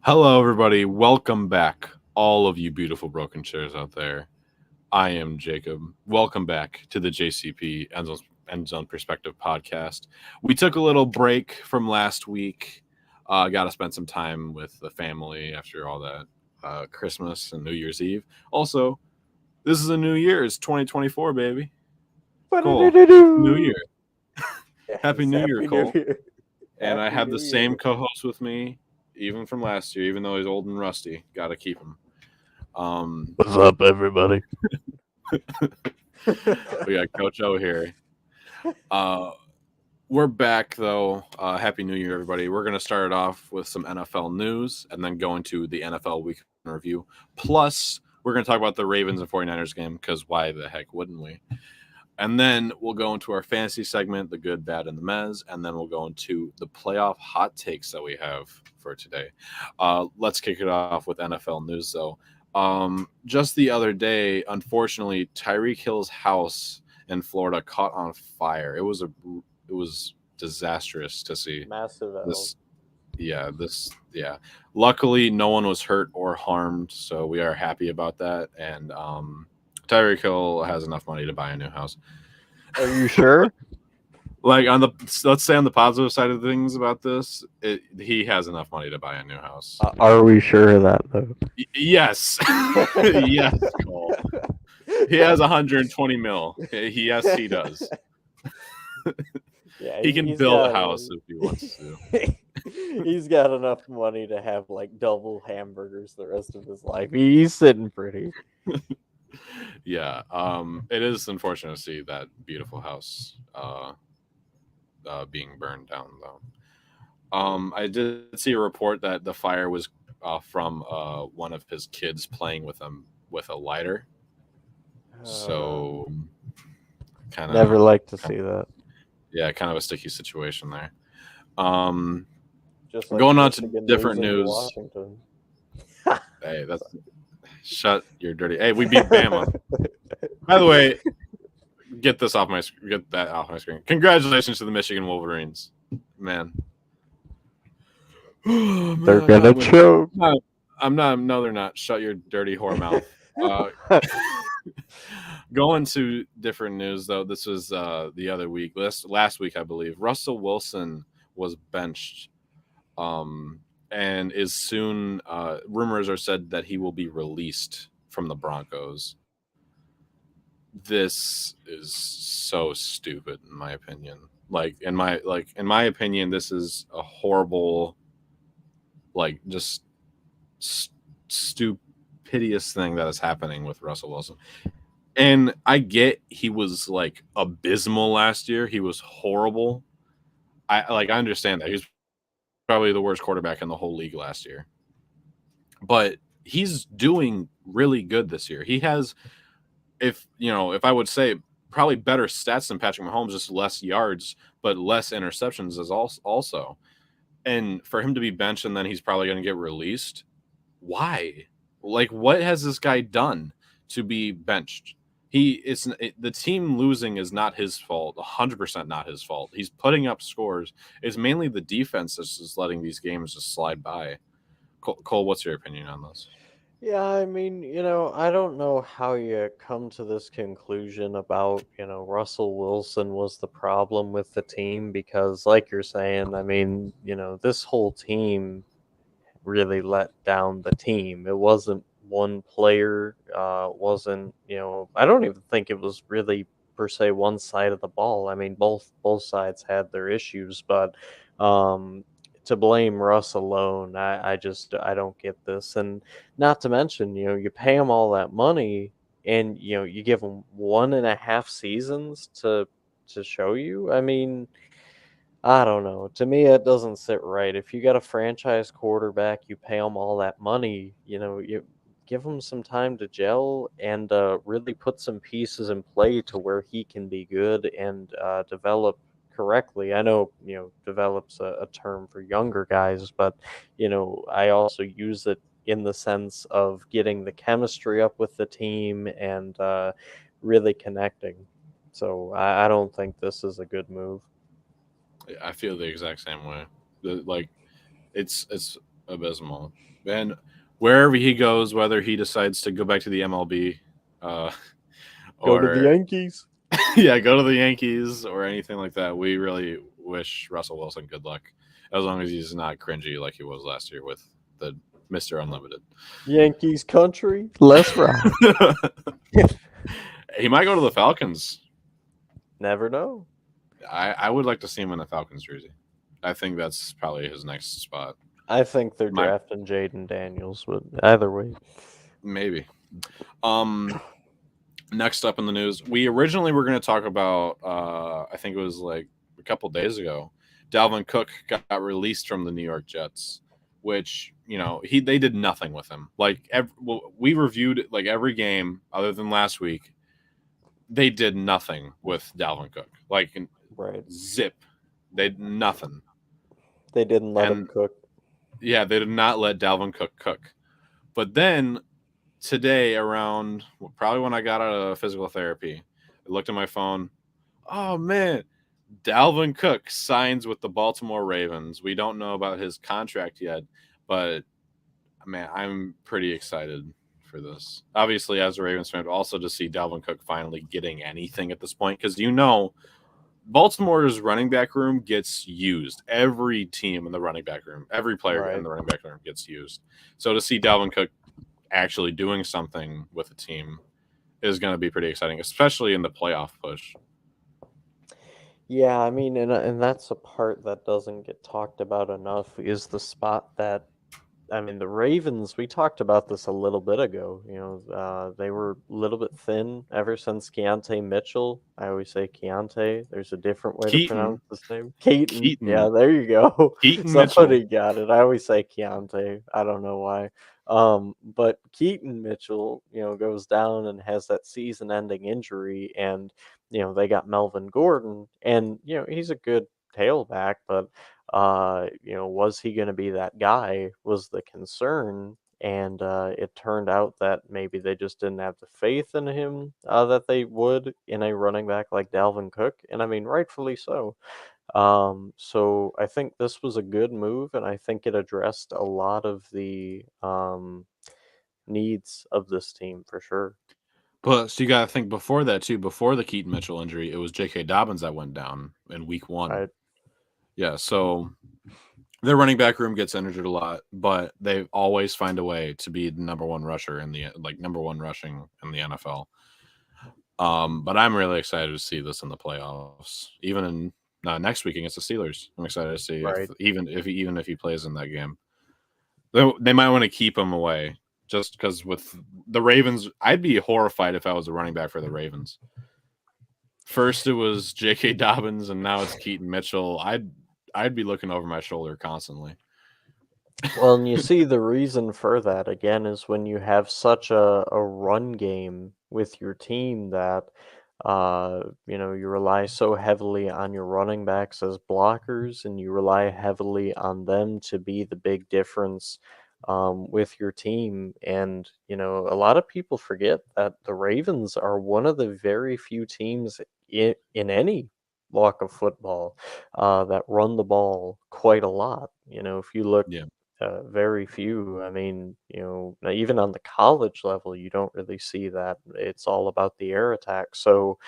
Hello, everybody. Welcome back, all of you beautiful broken chairs out there. I am Jacob. Welcome back to the JCP End Zone Perspective podcast. We took a little break from last week. Got to spend some time with the family after all that Christmas and New Year's Eve. Also, this is a New Year's 2024, baby. Cole, it's New Year. Happy Yes, New Year, Happy New Cole. Year. And I Happy have New the same Year. co-host with me, even from last year, even though he's old and rusty. Got to keep him. What's up, everybody? We got Coach O here. Uh, we're back though. Happy New Year, everybody. We're gonna start it off with some NFL news and then go into the NFL week in review. Plus, we're gonna talk about the Ravens and 49ers game because why the heck wouldn't we? And then we'll go into our fantasy segment, the good, bad, and the mez, and then we'll go into the playoff hot takes that we have for today. Let's kick it off with NFL news though. Just the other day, unfortunately, Tyreek Hill's house in Florida caught on fire. It was disastrous to see. Massive L. This. Luckily, no one was hurt or harmed, so we are happy about that. And Tyreek Hill has enough money to buy a new house. Are you sure? Like let's say on the positive side of things about this, he has enough money to buy a new house. Are we sure of that, though? Yes, yes, Cole. He has 120 mil. Yes, he does. Yeah, He can build a house if he wants to. He's got enough money to have like double hamburgers the rest of his life. He's sitting pretty. Yeah, it is unfortunate to see that beautiful house being burned down, though. I did see a report that the fire was from one of his kids playing with him with a lighter. So, kind of Never like to see that. yeah, kind of a sticky situation there. Just like Going on to Michigan different losing to news. Washington. Hey, that's shut your dirty. Hey, we beat Bama. By the way, get that off my screen. Congratulations to the Michigan Wolverines, man. They're gonna choke. I'm not. No, they're not. Shut your dirty whore mouth. Going to different news though. This was the other week. Last week, I believe. Russell Wilson was benched, and is soon. Rumors are said that he will be released from the Broncos. This is so stupid, in my opinion. In my opinion, this is a horrible, just stupidest thing that is happening with Russell Wilson. And I get he was abysmal last year. He was horrible. I understand that. He's probably the worst quarterback in the whole league last year. But he's doing really good this year. He has, if I would say, probably better stats than Patrick Mahomes, just less yards, but less interceptions as also. And for him to be benched and then he's probably going to get released, why? What has this guy done to be benched? The team losing is not his fault. 100% not his fault. He's putting up scores. It's mainly the defense that's just letting these games just slide by. Cole, what's your opinion on this? Yeah, I mean, I don't know how you come to this conclusion about, Russell Wilson was the problem with the team because, like you're saying, I mean, this whole team really let down the team. It wasn't one player, wasn't, I don't even think it was really per se one side of the ball. I mean, both sides had their issues, but to blame Russ alone, I don't get this. And not to mention, you pay him all that money and you give him 1.5 seasons to show you. I mean, I don't know. To me, it doesn't sit right. If you got a franchise quarterback, you pay him all that money, you give him some time to gel and really put some pieces in play to where he can be good and develop correctly. I know, develops a term for younger guys, but, I also use it in the sense of getting the chemistry up with the team and really connecting. So I don't think this is a good move. I feel the exact same way. It's abysmal. And wherever he goes, whether he decides to go back to the MLB, Go to the or Yankees. yeah, go to the Yankees or anything like that, we really wish Russell Wilson good luck. As long as he's not cringy like he was last year with the Mr. Unlimited. Yankees country, let's ride. He might go to the Falcons. Never know. I would like to see him in a Falcons jersey. I think that's probably his next spot. I think they're drafting Jaden Daniels, but either way. Maybe. Next up in the news, we originally were going to talk about, I think it was like a couple days ago, Dalvin Cook got released from the New York Jets, which, they did nothing with him. Like, we reviewed like every game other than last week. They did nothing with Dalvin Cook. Like, zip. They did nothing. They didn't let him cook. Yeah, they did not let Dalvin cook. But then today, around probably when I got out of physical therapy, I looked at my phone. Oh, man. Dalvin Cook signs with the Baltimore Ravens. We don't know about his contract yet, but, man, I'm pretty excited for this. Obviously, as a Ravens fan, also to see Dalvin Cook finally getting anything at this point, because Baltimore's running back room gets used. Every team in the running back room, every player in the running back room gets used. So to see Dalvin Cook actually doing something with the team is going to be pretty exciting, especially in the playoff push. Yeah, I mean, and that's a part that doesn't get talked about enough is the spot that, I mean, the Ravens, we talked about this a little bit ago. They were a little bit thin ever since Keontae Mitchell. I always say Keontae. There's a different way to pronounce his name. Keaton. Yeah, there you go. Somebody got it. I always say Keontae. I don't know why. But Keaton Mitchell, goes down and has that season-ending injury, and they got Melvin Gordon, and he's a good tailback, but was he going to be that guy was the concern. And it turned out that maybe they just didn't have the faith in him that they would in a running back like Dalvin Cook. And I mean, rightfully so. So I think this was a good move, and I think it addressed a lot of the needs of this team for sure. But so you got to think before that too. Before the Keaton Mitchell injury, it was J.K. Dobbins that went down in week 1. Right. Yeah, so their running back room gets injured a lot, but they always find a way to be the number one rusher in the number one rushing in the NFL. But I'm really excited to see this in the playoffs, even in next week against the Steelers. I'm excited to see even if he plays in that game. They might want to keep him away. Just because with the Ravens, I'd be horrified if I was a running back for the Ravens. First, it was J.K. Dobbins, and now it's Keaton Mitchell. I'd be looking over my shoulder constantly. Well, and you see the reason for that, again, is when you have such a run game with your team that, you rely so heavily on your running backs as blockers, and you rely heavily on them to be the big difference with your team. And, a lot of people forget that the Ravens are one of the very few teams in any walk of football that run the ball quite a lot. If you look, very few. I mean, even on the college level, you don't really see that. It's all about the air attack. So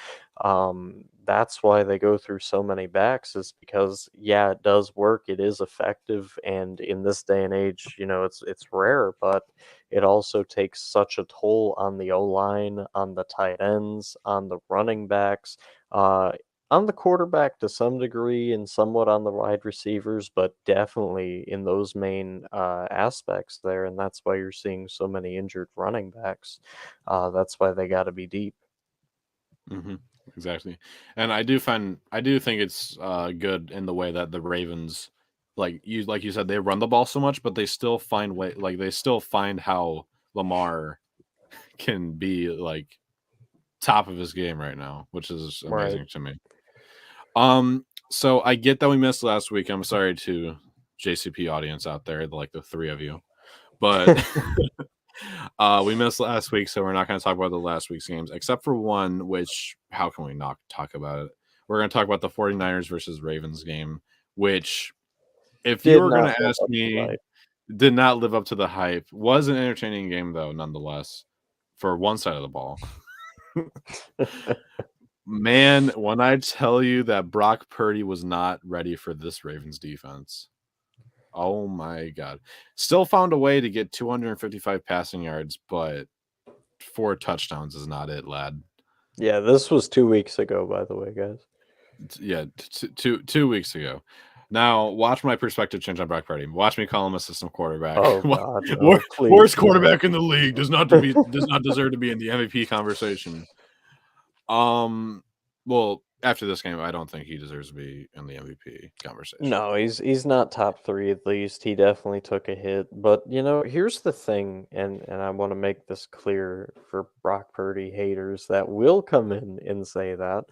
that's why they go through so many backs, is because, yeah, it does work. It is effective. And in this day and age, it's rare, but it also takes such a toll on the O-line, on the tight ends, on the running backs, on the quarterback to some degree, and somewhat on the wide receivers, but definitely in those main aspects there. And that's why you're seeing so many injured running backs. That's why they got to be deep. Mm-hmm. Exactly. And I do think it's good in the way that the Ravens, like you said, they run the ball so much, but they still find they still find how Lamar can be like top of his game right now, which is amazing to me. So I get that we missed last week. I'm sorry to JCP audience out there, like the three of you, but we missed last week, so we're not going to talk about the last week's games, except for one, which how can we not talk about it? We're going to talk about the 49ers versus Ravens game, which if you were going to ask me, Did not live up to the hype. Was an entertaining game though, nonetheless, for one side of the ball. Man, when I tell you that Brock Purdy was not ready for this Ravens defense. Oh my God. Still found a way to get 255 passing yards, but 4 touchdowns is not it, lad. Yeah, this was 2 weeks ago, by the way, guys. Yeah, 2 weeks ago. Now, watch my perspective change on Brock Purdy. Watch me call him a system quarterback. Oh God, no, please, Worst no. quarterback in the league does not deserve to be in the MVP conversation. Well, after this game, I don't think he deserves to be in the MVP conversation. No, he's not top 3 at least. He definitely took a hit. But here's the thing, and I want to make this clear for Brock Purdy haters that will come in and say that.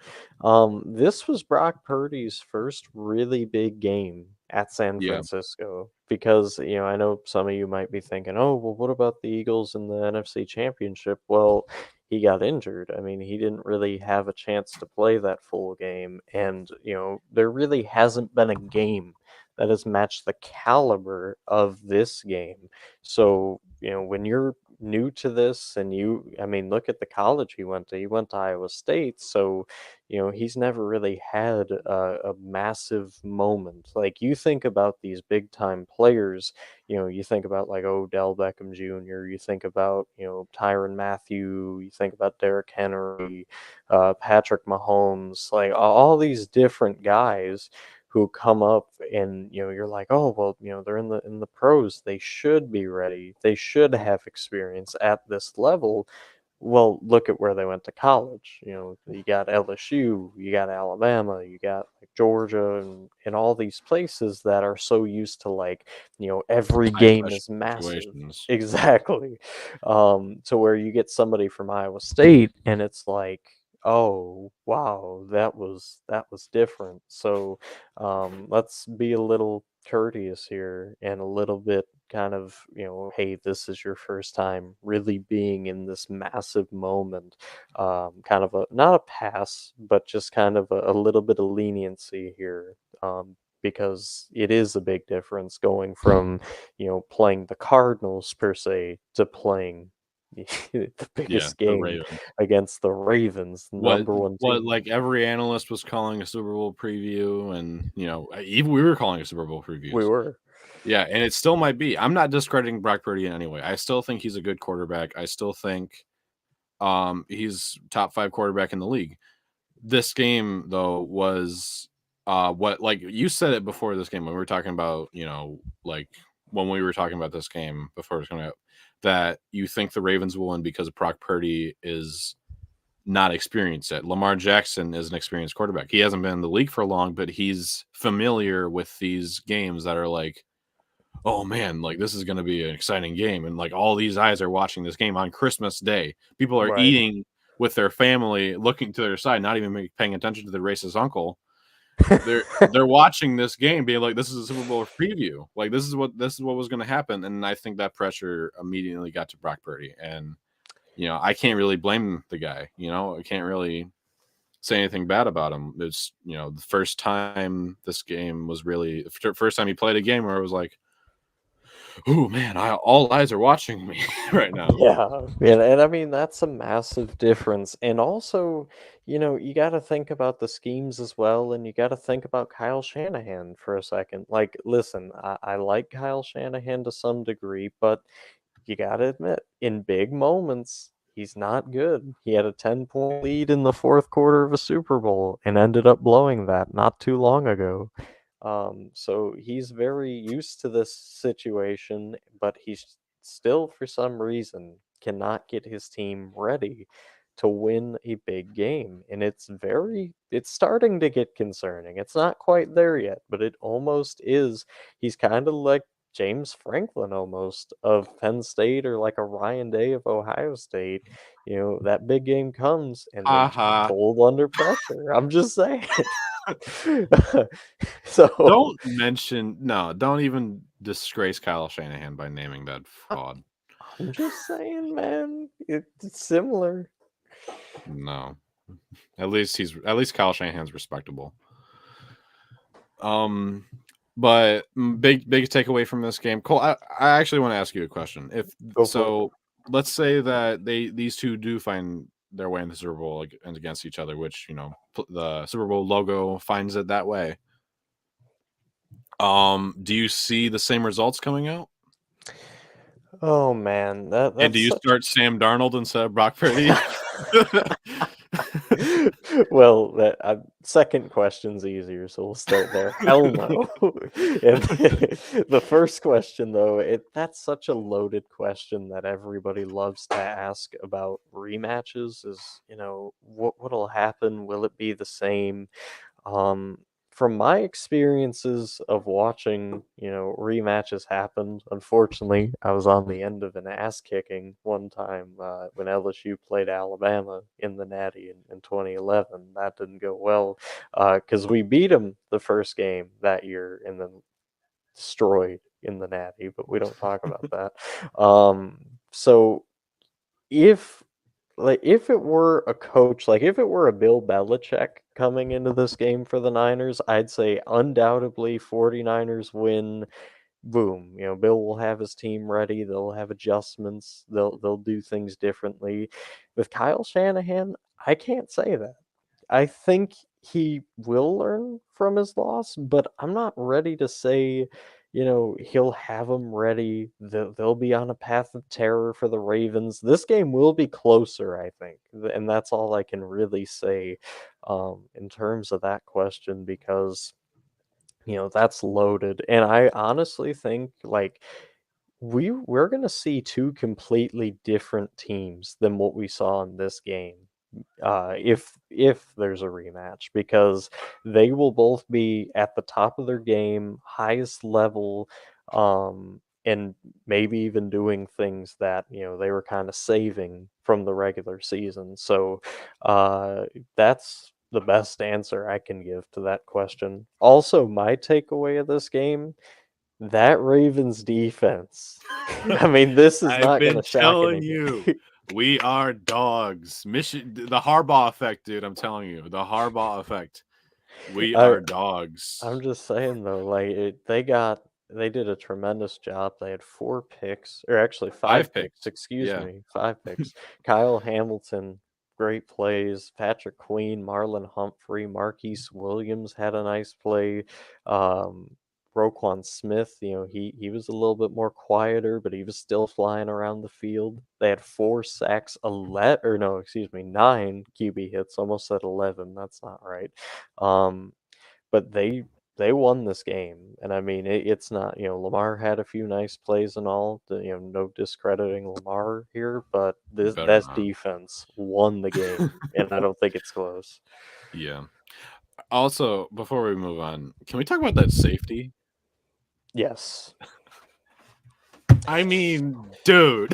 This was Brock Purdy's first really big game at San Yeah. Francisco. Because, I know some of you might be thinking, oh, well, what about the Eagles in the NFC Championship? Well, he got injured. I mean, he didn't really have a chance to play that full game. And, there really hasn't been a game that has matched the caliber of this game. So, when you're new to this and look at the college he went to. He went to Iowa State. So, he's never really had a massive moment. Like you think about these big time players, you think about like Odell Beckham Jr., you think about, Tyrann Mathieu, you think about Derrick Henry, Patrick Mahomes, like all these different guys who come up and you're like, oh well, they're in the pros, they should be ready, they should have experience at this level. Well, look at where they went to college. You got LSU, you got Alabama, you got like Georgia, and all these places that are so used to like, every High game pressure is massive. situations. Exactly. To where you get somebody from Iowa State and it's like, oh wow, that was different. So let's be a little courteous here and a little bit kind of, hey, this is your first time really being in this massive moment. Kind of not a pass, but just kind of a little bit of leniency here. Because it is a big difference going from, playing the Cardinals per se to playing the biggest The game Ravens. against the Ravens, What number one what team. like every analyst was calling a Super Bowl preview, and even we were calling a Super Bowl previews. We were. Yeah, and it still might be. I'm not discrediting Brock Purdy in any way. I still think he's a good quarterback. I still think he's top 5 quarterback in the league. This game though was what, like you said it before this game when we were talking about, like when we were talking about this game before it was coming out, that you think the Ravens will win because Brock Purdy is not experienced yet. Lamar Jackson is an experienced quarterback. He hasn't been in the league for long, but he's familiar with these games that are like, oh man, like this is going to be an exciting game. And like all these eyes are watching this game on Christmas Day. People are Right. eating with their family, looking to their side, not even paying attention to the racist uncle. They're watching this game being like, this is a Super Bowl preview. Like this is what was going to happen. And I think that pressure immediately got to Brock Purdy. And I can't really blame the guy. I can't really say anything bad about him. It's, the first time this game was really, the first time he played a game where it was like, oh man, all eyes are watching me right now. Yeah, and I mean that's a massive difference. And also, you got to think about the schemes as well, and you got to think about Kyle Shanahan for a second. Like, listen, I like Kyle Shanahan to some degree, but you got to admit, in big moments, he's not good. He had a 10-point lead in the fourth quarter of a Super Bowl and ended up blowing that not too long ago. So he's very used to this situation, but he's still, for some reason, cannot get his team ready to win a big game. And it's starting to get concerning. It's not quite there yet, but it almost is. He's kind of like James Franklin almost of Penn State, or like a Ryan Day of Ohio State. That big game comes and they just fold under pressure. I'm just saying. So don't even disgrace Kyle Shanahan by naming that fraud. I'm just saying, man, it's similar. No, at least Kyle Shanahan's respectable. But big takeaway from this game, Cole. I actually want to ask you a question. Let's say that these two do find their way in the Super Bowl and against each other, which the Super Bowl logo finds it that way. Do you see the same results coming out? Oh man, that's And do you start Sam Darnold instead of Brock Purdy? Well, that second question's easier, so we'll start there. Hell no. And the first question, though, that's such a loaded question that everybody loves to ask about rematches. Is what'll happen? Will it be the same? From my experiences of watching, rematches happen, unfortunately, I was on the end of an ass kicking one time when LSU played Alabama in the Natty in 2011. That didn't go well because we beat them the first game that year and then destroyed in the Natty, but we don't talk about that. So if if it were a coach, if it were a Bill Belichick coming into this game for the Niners, I'd say undoubtedly 49ers win. Boom, Bill will have his team ready. They'll have adjustments. They'll do things differently. With Kyle Shanahan, I can't say that. I think he will learn from his loss, but I'm not ready to say, he'll have them ready. They'll be on a path of terror for the Ravens. This game will be closer, I think. And that's all I can really say in terms of that question because, that's loaded. And I honestly think, we're going to see two completely different teams than what we saw in this game if there's a rematch because they will both be at the top of their game, highest level, and maybe even doing things that they were kind of saving from the regular season. So that's the best answer I can give to that question. Also, my takeaway of this game, that Ravens defense. I mean, this is not going to shock telling anybody. you, we are dogs. The Harbaugh effect, dude. I'm telling you, the Harbaugh effect. We are dogs. I'm just saying though, they did a tremendous job. They had 4 picks, or actually 5 picks. Excuse me, 5 picks. Kyle Hamilton, great plays. Patrick Queen, Marlon Humphrey, Marquise Williams had a nice play. Roquan Smith, he was a little bit more quieter, but he was still flying around the field. They had 4 sacks, 9 QB hits, almost at 11. That's not right. But they won this game, and I mean it's not Lamar had a few nice plays and all. No discrediting Lamar here, but that defense won the game, and I don't think it's close. Yeah. Also, before we move on, can we talk about that safety? Yes. I mean, dude,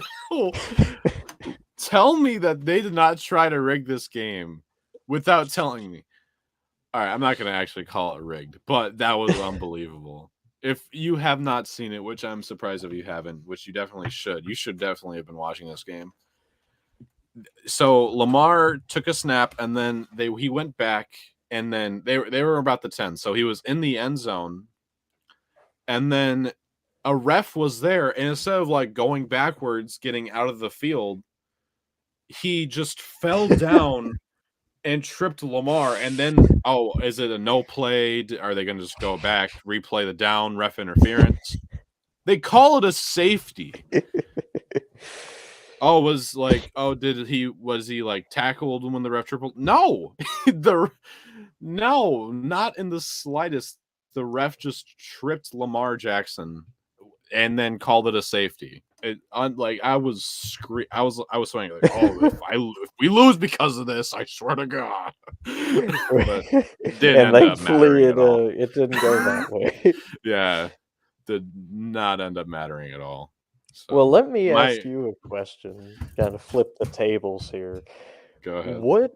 tell me that they did not try to rig this game without telling me. All right, I'm not going to actually call it rigged, but that was unbelievable. If you have not seen it, which I'm surprised if you haven't, which you definitely should. You should definitely have been watching this game. So Lamar took a snap, and then he went back, and then they were about the 10. So he was in the end zone, and then a ref was there, and instead of going backwards, getting out of the field, he just fell down and tripped Lamar. And then, is it a no play? Are they going to just go back, replay the down, ref interference? They call it a safety. Was he tackled when the ref tripled? No, no, not in the slightest. The ref just tripped Lamar Jackson and then called it a safety. I was saying if we lose because of this, I swear to God. But it didn't end up mattering at all. It didn't go that way. Yeah, did not end up mattering at all. So, well, let me ask you a question. Kind of flip the tables here. Go ahead. What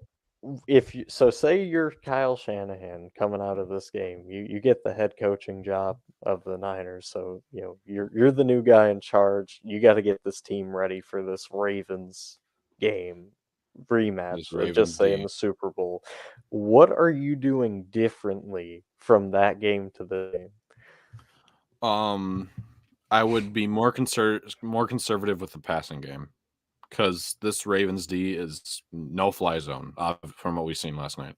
say you're Kyle Shanahan coming out of this game, you get the head coaching job of the Niners, so you're the new guy in charge. You got to get this team ready for this Ravens game rematch. Just say in the Super Bowl. What are you doing differently from that game to the game? I would be more conservative with the passing game because this Ravens D is no fly zone from what we've seen last night.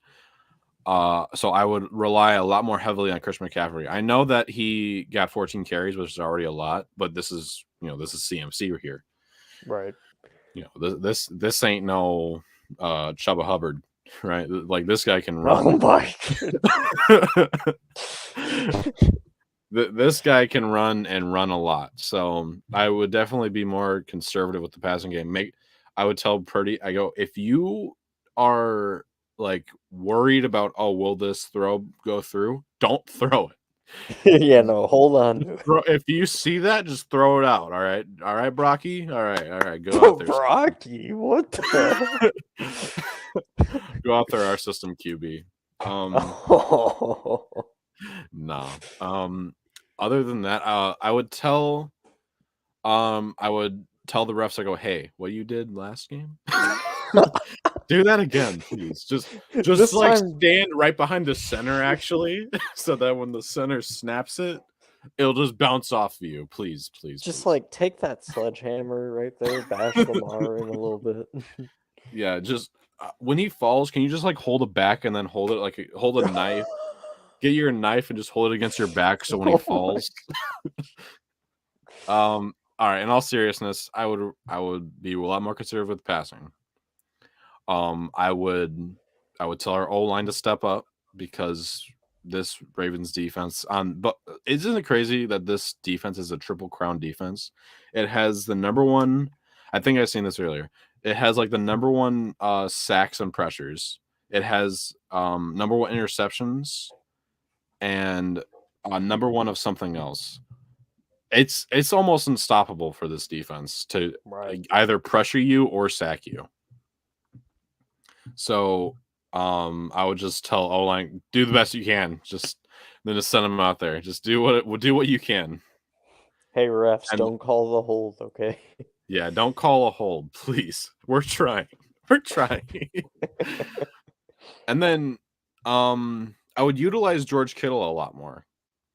So I would rely a lot more heavily on Christian McCaffrey. I know that he got 14 carries, which is already a lot, but this is CMC here. Right. This ain't no Chubba Hubbard, right? Like this guy can run. Oh my This guy can run and run a lot. So I would definitely be more conservative with the passing game. I would tell Purdy, I go, if you are like worried about, will this throw go through? Don't throw it. Yeah, no, hold on. If you see that, just throw it out. All right, Brocky. All right, go out there. Brocky, what the? Go out there, our system QB. No. Other than that, I would tell the refs, I go, hey, what you did last game? Do that again, please. Just like stand right behind the center, actually, so that when the center snaps it, it'll just bounce off of you. Please. Just like take that sledgehammer right there, bash Lamar in a little bit. Yeah, just when he falls, can you just like hold it back and then hold a knife? Get your knife and just hold it against your back so when he falls. All right, in all seriousness, I would be a lot more conservative with passing. I would tell our O-line to step up because this Ravens defense but isn't it crazy that this defense is a triple crown defense? It has the number one, I think I've seen this earlier. It has like the number one sacks and pressures. It has number one interceptions and number one of something else. It's almost unstoppable for this defense to either pressure you or sack you. So I would just tell O-line, do the best you can. Just send them out there. Just do what you can. Hey refs, don't call the hold, okay? Yeah, don't call a hold, please. We're trying. And then I would utilize George Kittle a lot more.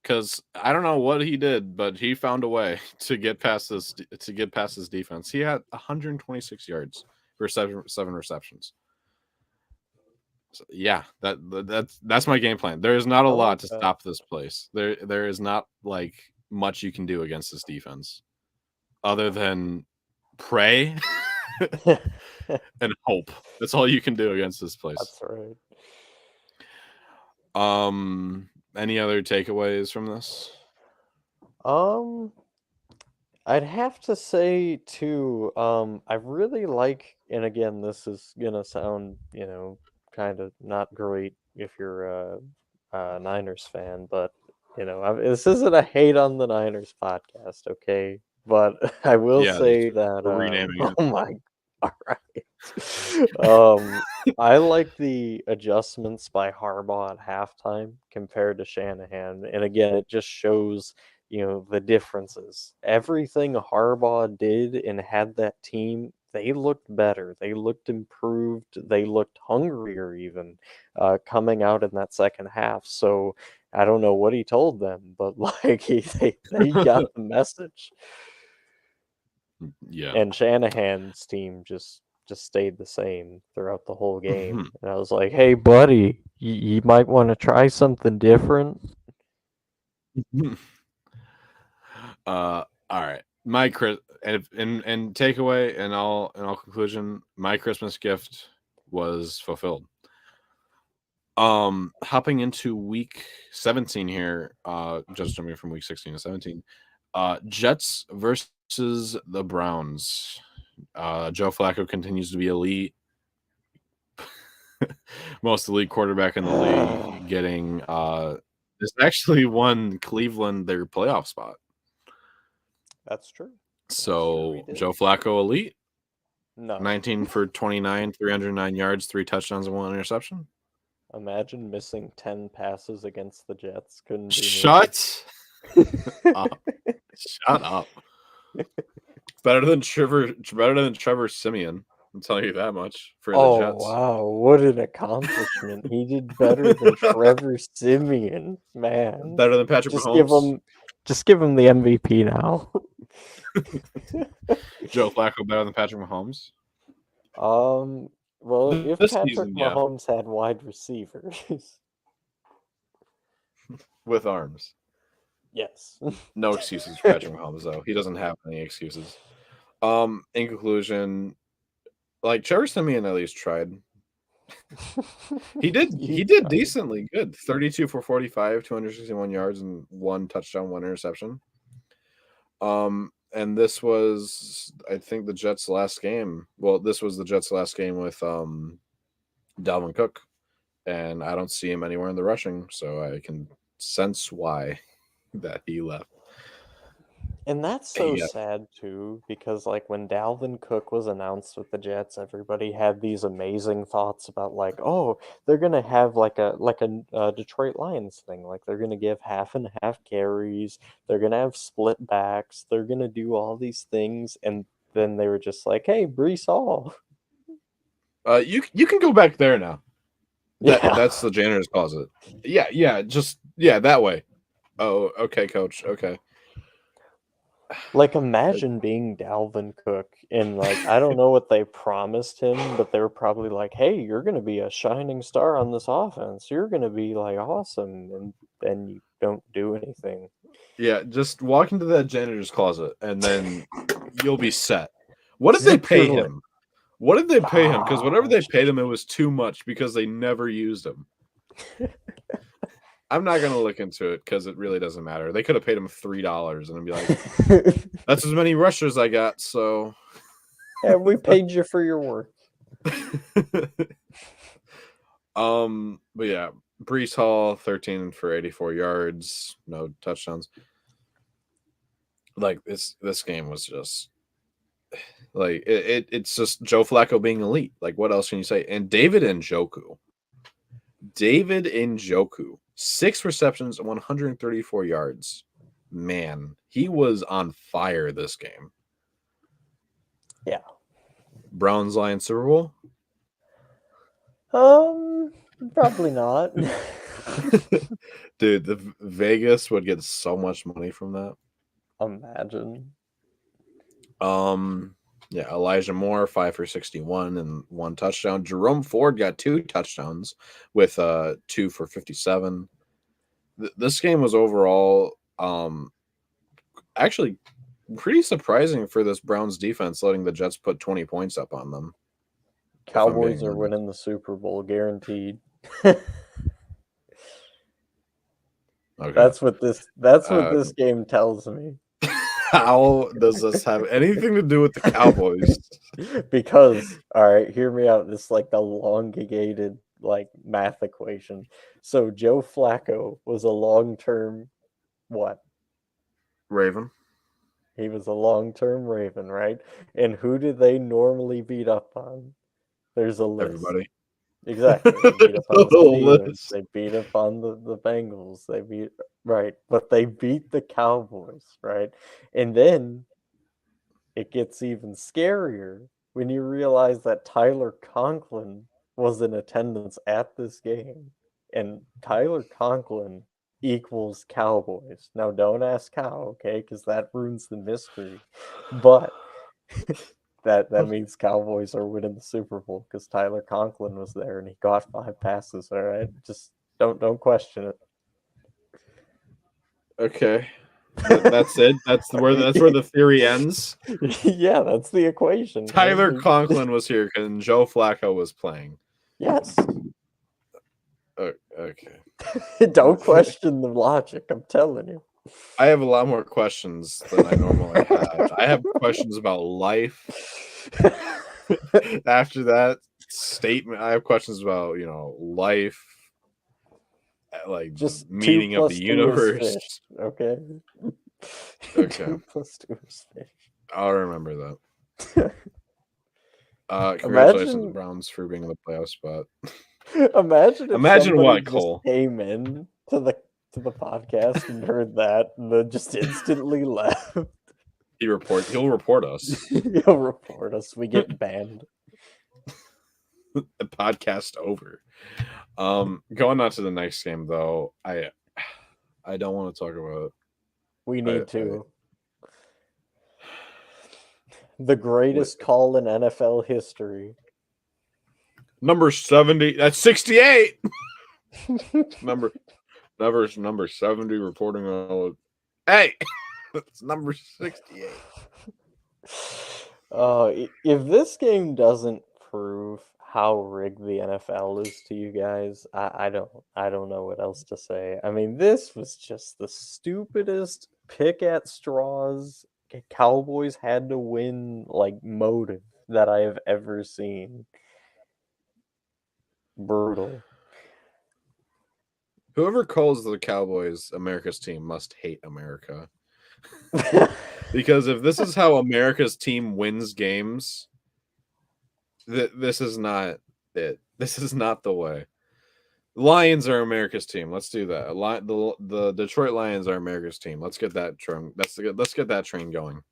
Because I don't know what he did, but he found a way to get past his defense. He had 126 yards for seven receptions. So, yeah, that's my game plan. There is not a lot to stop this place. There is not like much you can do against this defense, other than pray and hope. That's all you can do against this place. That's right. Any other takeaways from this? I'd have to say too, I really like, and again, this is gonna sound, kind of not great if you're a Niners fan, but this isn't a hate on the Niners podcast, okay? But I will say that renaming it. Oh my, all right. I like the adjustments by Harbaugh at halftime compared to Shanahan, and again, it just shows the differences. Everything Harbaugh did and had that team, they looked better. They looked improved. They looked hungrier even coming out in that second half. So I don't know what he told them, but like they got the message. Yeah. And Shanahan's team just stayed the same throughout the whole game. And I was like, hey, buddy, you might want to try something different. All right. My and takeaway and all conclusion, my Christmas gift was fulfilled. Hopping into week 17 here, just jumping from week 16 to 17. Jets versus the Browns. Joe Flacco continues to be elite. Most elite quarterback in the league, getting this actually won Cleveland their playoff spot. That's true. So Joe Flacco elite. No. 19 for 29, 309 yards, 3 touchdowns, and 1 interception. Imagine missing 10 passes against the Jets. Couldn't be Shut up. Shut up. Better than Trevor Simeon. I'm telling you that much for the Jets. Oh, wow. What an accomplishment. He did better than Trevor Simeon, man. Better than Patrick Mahomes. Just give him the MVP now. Joe Flacco better than Patrick Mahomes? Well, if This Patrick season, yeah. Mahomes had wide receivers, With arms. yes. No excuses for Patrick Mahomes, though. He doesn't have any excuses. In conclusion, like Trevor Siemian at least tried. He did decently good. 32 for 45, 261 yards, and 1 touchdown, 1 interception. And this was, I think, the Jets' last game. Well, this was the Jets' last game with Dalvin Cook, and I don't see him anywhere in the rushing, so I can sense why that he left. And that's so sad too, because like when Dalvin Cook was announced with the Jets, everybody had these amazing thoughts about like, oh, they're gonna have like a Detroit Lions thing, like they're gonna give half and half carries, they're gonna have split backs, they're gonna do all these things, and then they were just like, hey, Brees Hall. You can go back there now. Yeah. That's the janitor's closet. Yeah, just that way. Oh, okay, coach. Okay. Like, imagine being Dalvin Cook and, like, I don't know what they promised him, but they were probably like, hey, you're going to be a shining star on this offense. You're going to be, like, awesome. And then you don't do anything. Yeah, just walk into that janitor's closet, and then you'll be set. What did they pay him? What did they pay him? Because whatever they paid him, it was too much because they never used him. I'm not going to look into it because it really doesn't matter. They could have paid him $3 and I'd be like, that's as many rushers I got, so. Yeah, we paid you for your work. But yeah, Brees Hall, 13 for 84 yards, no touchdowns. Like, this game was just, like, it's just Joe Flacco being elite. Like, what else can you say? And David Njoku, 6 receptions, 134 yards. Man, he was on fire this game. Yeah. Browns Lions Super Bowl? Probably not. Dude, the Vegas would get so much money from that. Imagine. Yeah, Elijah Moore, 5 for 61 and 1 touchdown. Jerome Ford got 2 touchdowns with 2 for 57. This game was overall actually pretty surprising for this Browns defense, letting the Jets put 20 points up on them. Cowboys are winning the Super Bowl, guaranteed. Okay. That's what this game tells me. How does this have anything to do with the Cowboys? Because, all right, hear me out. This is like the elongated like math equation. So Joe Flacco was a long-term what? Raven. He was a long-term Raven, right? And who do they normally beat up on? There's a list. Everybody. Exactly. They beat up on the Steelers. They beat up on the Bengals. They beat but they beat the Cowboys, right? And then it gets even scarier when you realize that Tyler Conklin was in attendance at this game, and Tyler Conklin equals Cowboys. Now, don't ask how, okay? Because that ruins the mystery. But that means Cowboys are winning the Super Bowl because Tyler Conklin was there and he got 5 passes. All right, just don't question it. Okay, that's it. That's where the theory ends. Yeah, that's the equation. Tyler Conklin was here and Joe Flacco was playing. Yes. Okay. Don't question the logic. I'm telling you. I have a lot more questions than I normally have. I have questions about life. After that statement, I have questions about, life, like just meaning of the universe. Okay. Okay. 2 + 2 is fish. I'll remember that. Congratulations, Browns, for being in the playoff spot. Imagine what, just Cole came in to the podcast and heard that and then just instantly left. He'll report us. He'll report us. We get banned. The podcast over. Going on to the next game though, I don't want to talk about We need to. The greatest call in NFL history. Number 70. That's 68. number 70 reporting on. Hey, it's number 68. If this game doesn't prove how rigged the NFL is to you guys, I don't know what else to say. I mean, this was just the stupidest pick at straws Cowboys had to win like motive that I have ever seen. Brutal. Whoever calls the Cowboys America's team must hate America. Because if this is how America's team wins games, this is not it. This is not the way. Lions are America's team. Let's do that. The Detroit Lions are America's team. Let's get that train. Let's get that train going.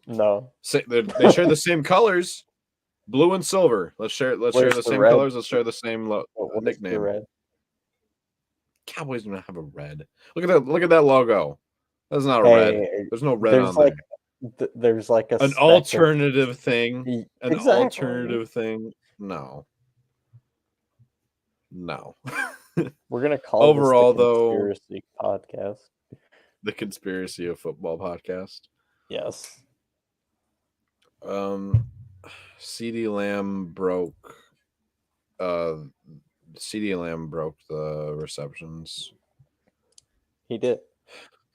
No, they share the same colors, blue and silver. Let's share the same red? colors. Let's share the same What's the nickname. red? Cowboys do not have a red. Look at that logo. That's not a red. There's no red on there. There's like an alternative thing. An alternative thing. No. We're gonna call overall this the though conspiracy podcast. The Conspiracy of Football podcast. Yes. CD Lamb broke. CD Lamb broke the receptions. He did.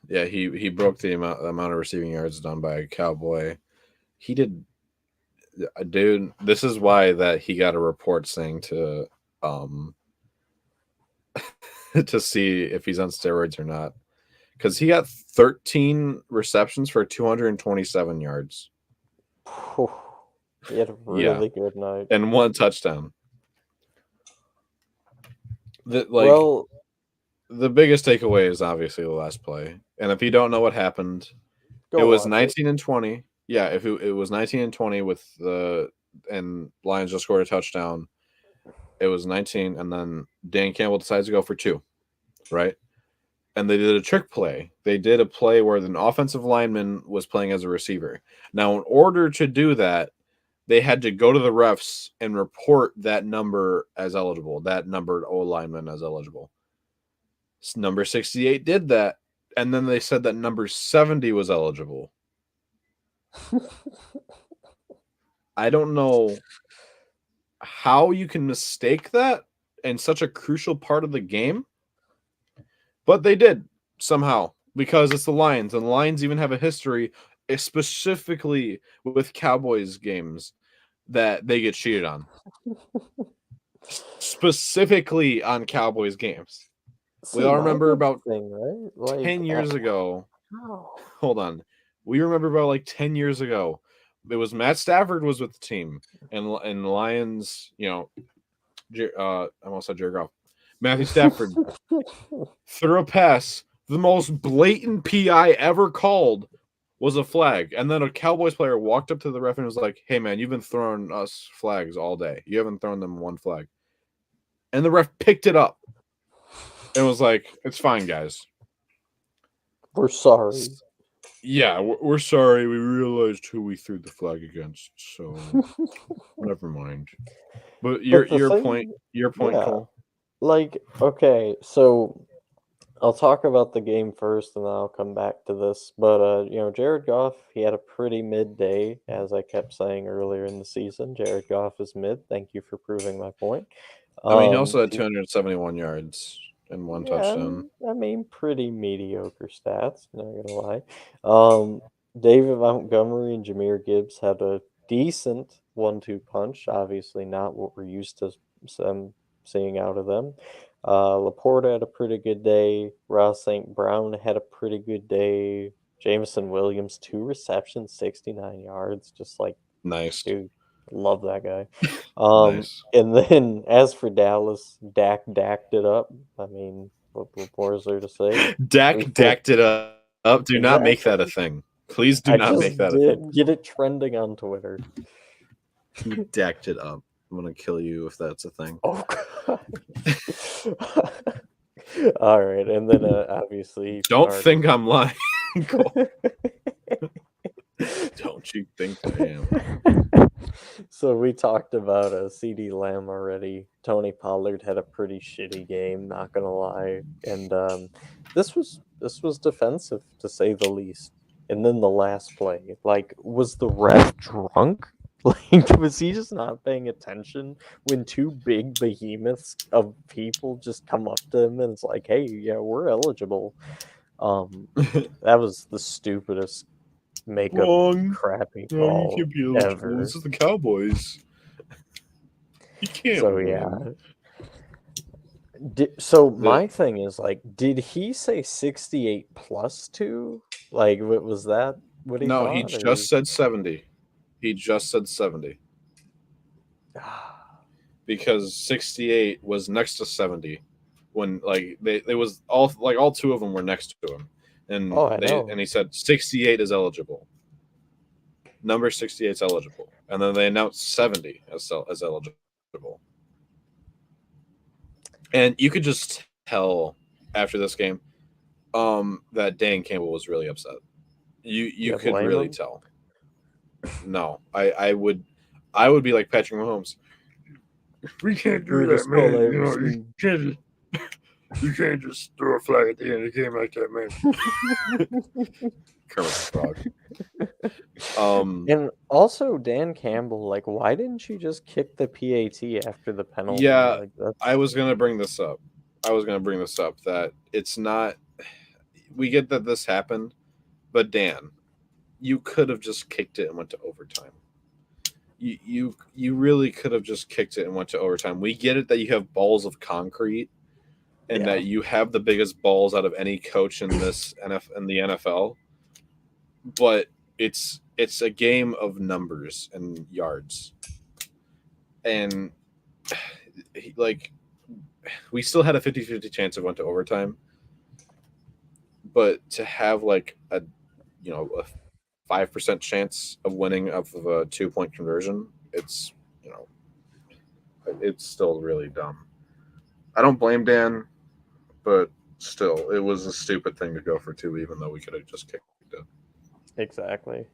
Yeah, he broke the amount of receiving yards done by a Cowboy. He did, dude. This is why that he got a report saying to to see if he's on steroids or not, because he got 13 receptions for 227 yards. He had a really good night and 1 touchdown. The biggest takeaway is obviously the last play. And if you don't know what happened, it was 19 and 20. Yeah, if it was 19 and 20 and Lions just scored a touchdown. It was 19, and then Dan Campbell decides to go for 2, right? And they did a trick play. They did a play where an offensive lineman was playing as a receiver. Now, in order to do that, they had to go to the refs and report that number as eligible, that numbered O lineman as eligible. Number 68 did that, and then they said that number 70 was eligible. I don't know how you can mistake that in such a crucial part of the game, but they did somehow, because it's the Lions, and the Lions even have a history, specifically with Cowboys games, that they get cheated on. Specifically on Cowboys games. We all remember about 10 years ago. Hold on. We remember about like 10 years ago. It was Matt Stafford was with the team, and the Lions, I almost said Jared Goff. Matthew Stafford threw a pass. The most blatant PI ever called was a flag. And then a Cowboys player walked up to the ref and was like, "Hey, man, you've been throwing us flags all day. You haven't thrown them one flag." And the ref picked it up and was like, "It's fine, guys. We're sorry." Yeah, we're sorry. We realized who we threw the flag against, so never mind. But your point, Cole. Like, okay, so I'll talk about the game first, and then I'll come back to this. But Jared Goff, he had a pretty midday, as I kept saying earlier in the season. Jared Goff is mid. Thank you for proving my point. I mean, he also had 271 yards and 1 touchdown. I mean, pretty mediocre stats, not gonna lie. David Montgomery and Jahmyr Gibbs had a decent 1-2 punch. Obviously not what we're used to seeing out of them. Laporta had a pretty good day. Ross St. Brown had a pretty good day. Jameson Williams, 2 receptions, 69 yards. Just like, nice. Dude, love that guy. Nice. And then as for Dallas, Dak dacked it up. I mean, what more is there to say? Dak dacked it up. Do not make that a thing. Please do not make that a thing. Get it trending on Twitter. He dacked it up. I'm going to kill you if that's a thing. Oh, God. All right. And then obviously. Don't think I'm lying. uncle. Don't you think I am? So we talked about CD Lamb already. Tony Pollard had a pretty shitty game, not gonna lie, and this was defensive to say the least. And then the last play, like, was the ref drunk? Like, was he just not paying attention when two big behemoths of people just come up to him and it's like, "Hey, yeah, we're eligible." That was the stupidest makeup Wrong. crappy No, you call can't be eligible. ever. This is the Cowboys. You can't So win. yeah. So my thing is, like, did he say 68 plus 2? Like, was that what he No, thought? he just said 70. He just said 70 because 68 was next to 70 when like they was all two of them were next to him, and I know. and he said 68 is eligible. Number 68 is eligible, and then they announced 70 as eligible. And you could just tell after this game that Dan Campbell was really upset. You could really tell. No, I would be like Patrick Mahomes. We can't do that, man. You can't just throw a flag at the end of the game like that, man. Kermit the Frog. And also Dan Campbell, like, why didn't you just kick the PAT after the penalty? Yeah, like, I was gonna bring this up. That it's not. We get that this happened, but Dan, you could have just kicked it and went to overtime. You really could have just kicked it and went to overtime. We get it that you have balls of concrete and that you have the biggest balls out of any coach in this in the NFL, but it's a game of numbers and yards. And like we still had a 50-50 chance of went to overtime, but to have like a 5% chance of winning of a 2-point conversion, it's it's still really dumb. I don't blame Dan, but still, it was a stupid thing to go for 2, even though we could have just kicked it. Exactly.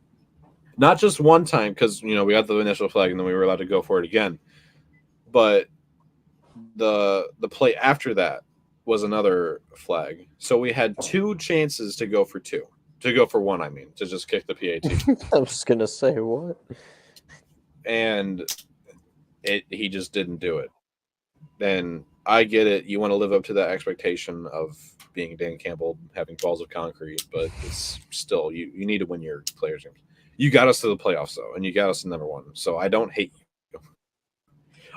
Not just one time, because we got the initial flag and then we were allowed to go for it again, but the play after that was another flag. So we had 2 chances to go for 2. To go for 1, I mean, to just kick the PAT. I was gonna say what? And he just didn't do it. Then I get it. You want to live up to that expectation of being Dan Campbell, having balls of concrete, but it's still you need to win your players games. You got us to the playoffs though, and you got us to number 1. So I don't hate you.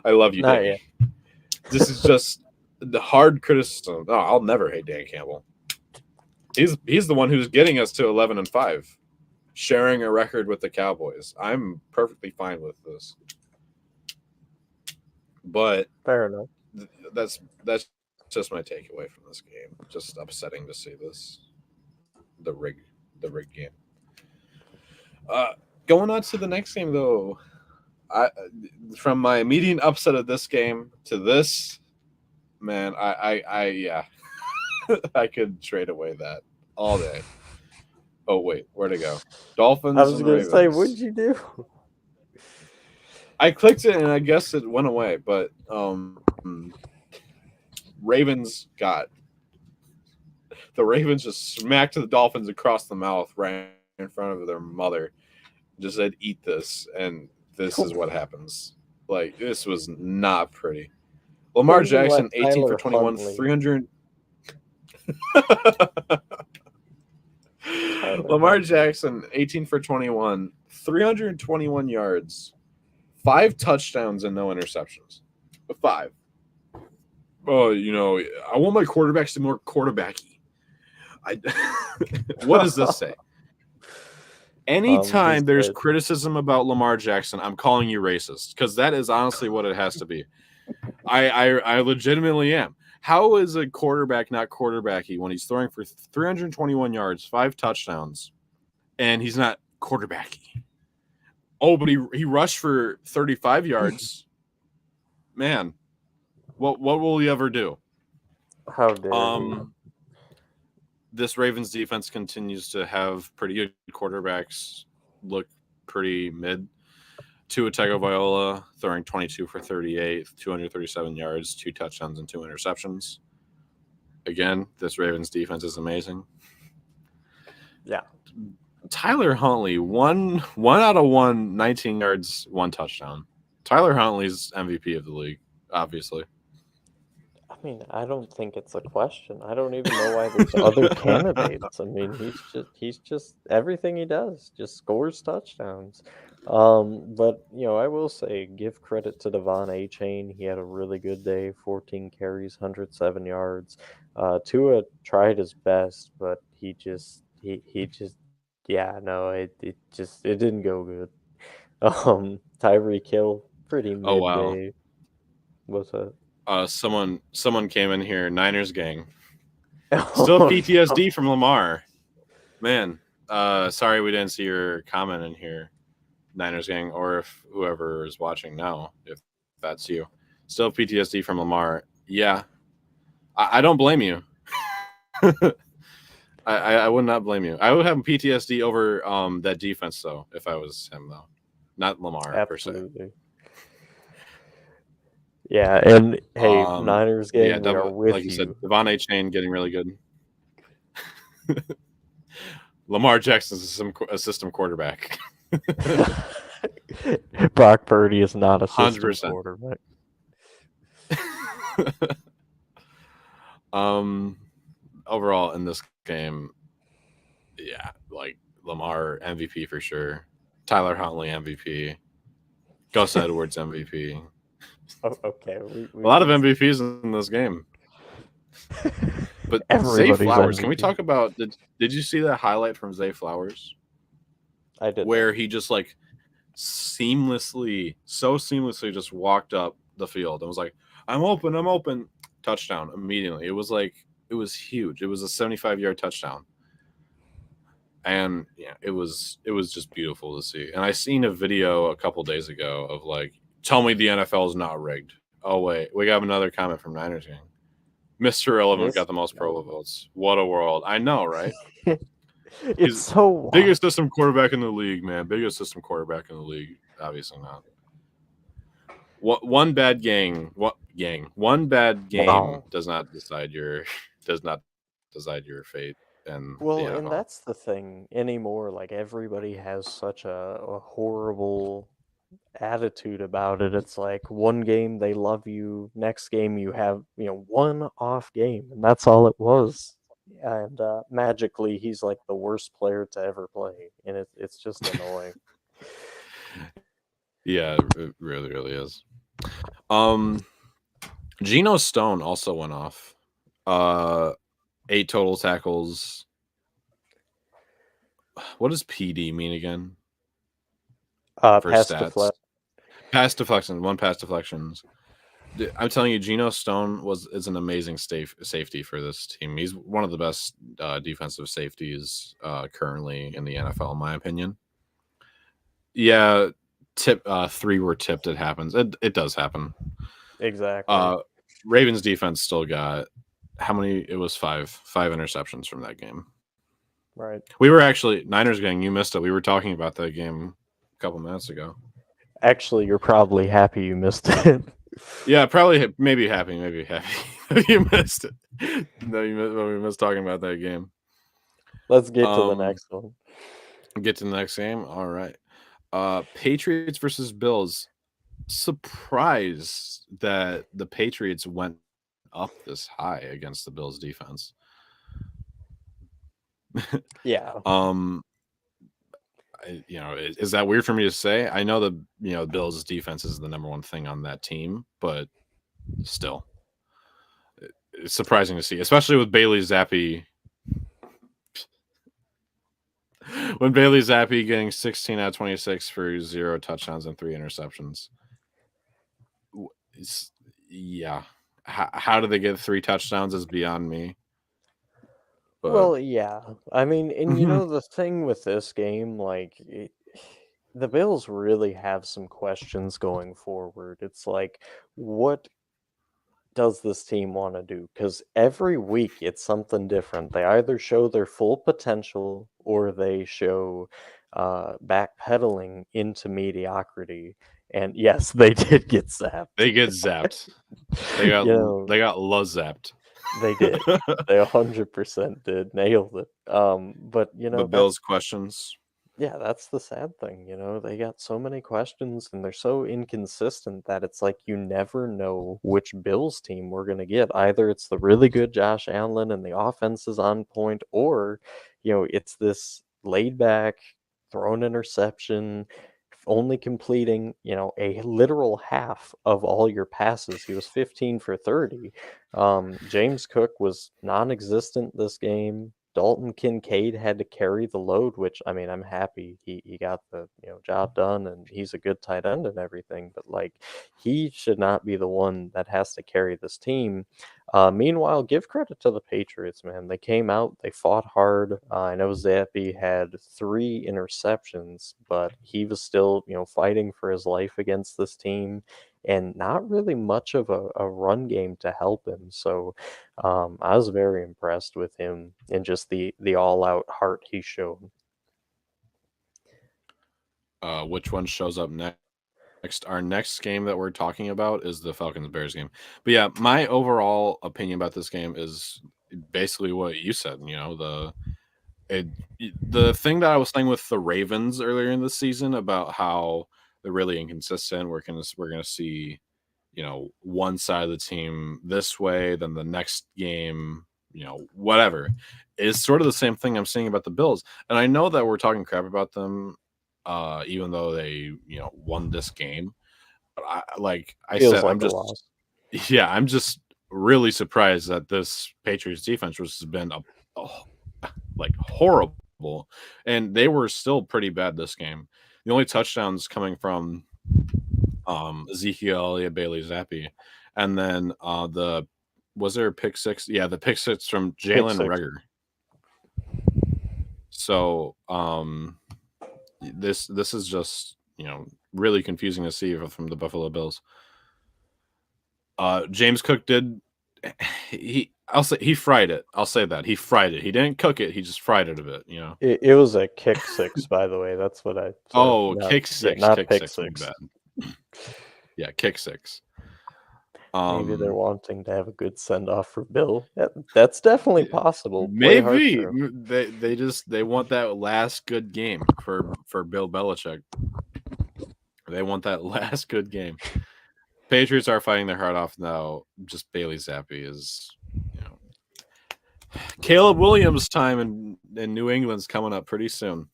I love you, Dan. This is just the hard criticism. No, I'll never hate Dan Campbell. He's the one who's getting us to 11-5, sharing a record with the Cowboys. I'm perfectly fine with this. But fair enough. That's just my takeaway from this game. Just upsetting to see this. The rig game. Going on to the next game though. From my immediate upset of this game to this, man, I I could trade away that all day. Oh wait, where'd it go? Dolphins. I was gonna Ravens. say, what'd you do? I clicked it and I guess it went away, but Ravens just smacked the Dolphins across the mouth right in front of their mother. Just said, "Eat this," and this is what happens. Like, this was not pretty. Lamar Jackson, 18 for 21, 300. Lamar Jackson, 18 for 21, 321 yards, 5 touchdowns and no interceptions. 5. Oh, I want my quarterbacks to be more quarterbacky. What does this say? Anytime there's criticism about Lamar Jackson, I'm calling you racist, because that is honestly what it has to be. I legitimately am. How is a quarterback not quarterbacky when he's throwing for 321 yards, 5 touchdowns, and he's not quarterbacky? Oh, but he rushed for 35 yards. Man, what will he ever do? How dare he? this Ravens defense continues to have pretty good quarterbacks look pretty mid. Tua Tagovailoa throwing 22 for 38, 237 yards, 2 touchdowns, and 2 interceptions. Again, this Ravens defense is amazing. Yeah. Tyler Huntley, one out of 19 yards, 1 touchdown. Tyler Huntley's MVP of the league, obviously. I mean, I don't think it's a question. I don't even know why there's other candidates. I mean, he's just everything he does, just scores touchdowns. But I will say, give credit to Devon A-Chain. He had a really good day, 14 carries, 107 yards. Tua tried his best, but he just yeah, no, it didn't go good. Tyreek Hill, pretty Oh, wow. midday. What's that? Someone came in here, Niners gang. Still PTSD from Lamar. Man, sorry we didn't see your comment in here, Niners gang, or if whoever is watching now, if that's you. Still PTSD from Lamar. Yeah, I don't blame you. I would not blame you. I would have PTSD over that defense though, if I was him though, not Lamar Absolutely. per se. Yeah, and hey, Niners gang, yeah, we are with like you you. said, Devon A-Chain getting really good. Lamar Jackson's a system quarterback. Brock Purdy is not a system 100%. quarterback. Overall in this game, yeah, like Lamar MVP for sure. Tyler Huntley MVP. Gus Edwards MVP. Oh, okay, A lot of MVPs in this game. But Zay Flowers, can we talk about? Did you see that highlight from Zay Flowers? I did. Where he just like seamlessly just walked up the field and was like, I'm open, touchdown immediately. It was huge. It was a 75-yard touchdown. And yeah, it was just beautiful to see. And I seen a video a couple days ago of like, tell me the NFL is not rigged. Oh wait, we got another comment from Niners gang. Mr. Irrelevant got the most Pro Bowl votes. What a world. I know, right? It's so wild. Biggest system quarterback in the league, man. Biggest system quarterback in the league. Obviously not. One bad game Wow. does not decide your fate. And and that's the thing anymore. Like everybody has such a horrible attitude about it. It's like one game they love you, next game you have one off game, and that's all it was. And magically he's like the worst player to ever play, and it's just annoying. Yeah, it really, really is. Geno Stone also went off. 8 total tackles. What does PD mean again? Pass deflection. Pass deflection. 1 pass deflections. I'm telling you, Geno Stone is an amazing safety for this team. He's one of the best defensive safeties currently in the NFL, in my opinion. Yeah, 3 were tipped. It happens. It does happen. Exactly. Ravens defense still got how many? It was 5 interceptions from that game. Right. We were actually Niners gang. You missed it. We were talking about that game a couple minutes ago. Actually, you're probably happy you missed it. Yeah, probably. Maybe happy. You missed it. No, we missed talking about that game. Let's get to the next one. Get to the next game. All right. Patriots versus Bills. Surprised that the Patriots went up this high against the Bills defense. Yeah. Is that weird for me to say? I know the Bills defense is the number one thing on that team, but still, it's surprising to see, especially with Bailey Zappi. When Bailey Zappi getting 16 out of 26 for 0 touchdowns and 3 interceptions. Yeah. How did they get 3 touchdowns is beyond me. But... Well, yeah. I mean, and the thing with this game, like, the Bills really have some questions going forward. It's like, what does this team want to do? Because every week it's something different. They either show their full potential or they show backpedaling into mediocrity. And yes, they did get zapped. They get zapped. They got zapped. They did. They 100% did. Nailed it. But The Bills questions. yeah, that's the sad thing, they got so many questions and they're so inconsistent that it's like you never know which Bills team we're going to get. Either it's the really good Josh Allen and the offense is on point, or, it's this laid back, thrown interception, only completing, a literal half of all your passes. He was 15 for 30. James Cook was non existent this game. Dalton Kincaid had to carry the load, which I mean, I'm happy he got the job done, and he's a good tight end and everything. But like, he should not be the one that has to carry this team. Meanwhile, give credit to the Patriots, man. They came out, they fought hard. I know Zappy had 3 interceptions, but he was still fighting for his life against this team, and not really much of a run game to help him. So I was very impressed with him and just the all-out heart he showed. Which one shows up next? Our next game that we're talking about is the Falcons-Bears game. But yeah, my overall opinion about this game is basically what you said. The thing that I was saying with the Ravens earlier in the season about how they're really inconsistent. We're gonna see, one side of the team this way, then the next game, whatever, is sort of the same thing I'm saying about the Bills. And I know that we're talking crap about them, even though they, won this game. But I'm just really surprised that this Patriots defense, which has been horrible, and they were still pretty bad this game. The only touchdowns coming from Ezekiel Elliott, Bailey Zappi, and then was there a pick six? Yeah, the pick six from Jalen Reagor. So this is just really confusing to see from the Buffalo Bills. James Cook did I'll say he fried it. I'll say that he fried it. He didn't cook it. He just fried it a bit. It was a kick six, by the way. That's what I said. Kick six. Yeah, not kick pick six. six. Yeah, kick six. Maybe they're wanting to have a good send off for Bill. That's definitely possible. Maybe they want that last good game for Bill Belichick. They want that last good game. Patriots are fighting their heart off now. Just Bailey Zappi is, Caleb Williams time in New England's coming up pretty soon.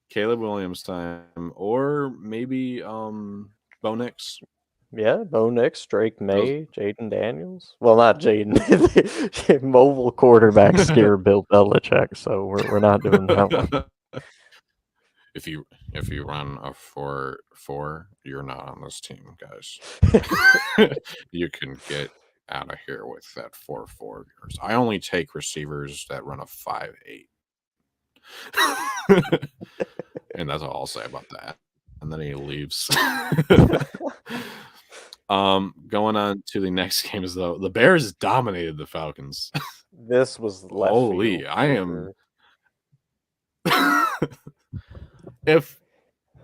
Caleb Williams time, or maybe Bo Nix. Yeah, Bo Nix, Drake May, Jaden Daniels. Well, not Jaden. Mobile quarterback scare Bill Belichick. So we're not doing that one. If you run a 4-4, you're not on this team, guys. You can get out of here with that 4-4. I only take receivers that run a 5-8. And that's all I'll say about that. And then he leaves. Going on to the next game is the Bears dominated the Falcons. This was left holy. field, I am. If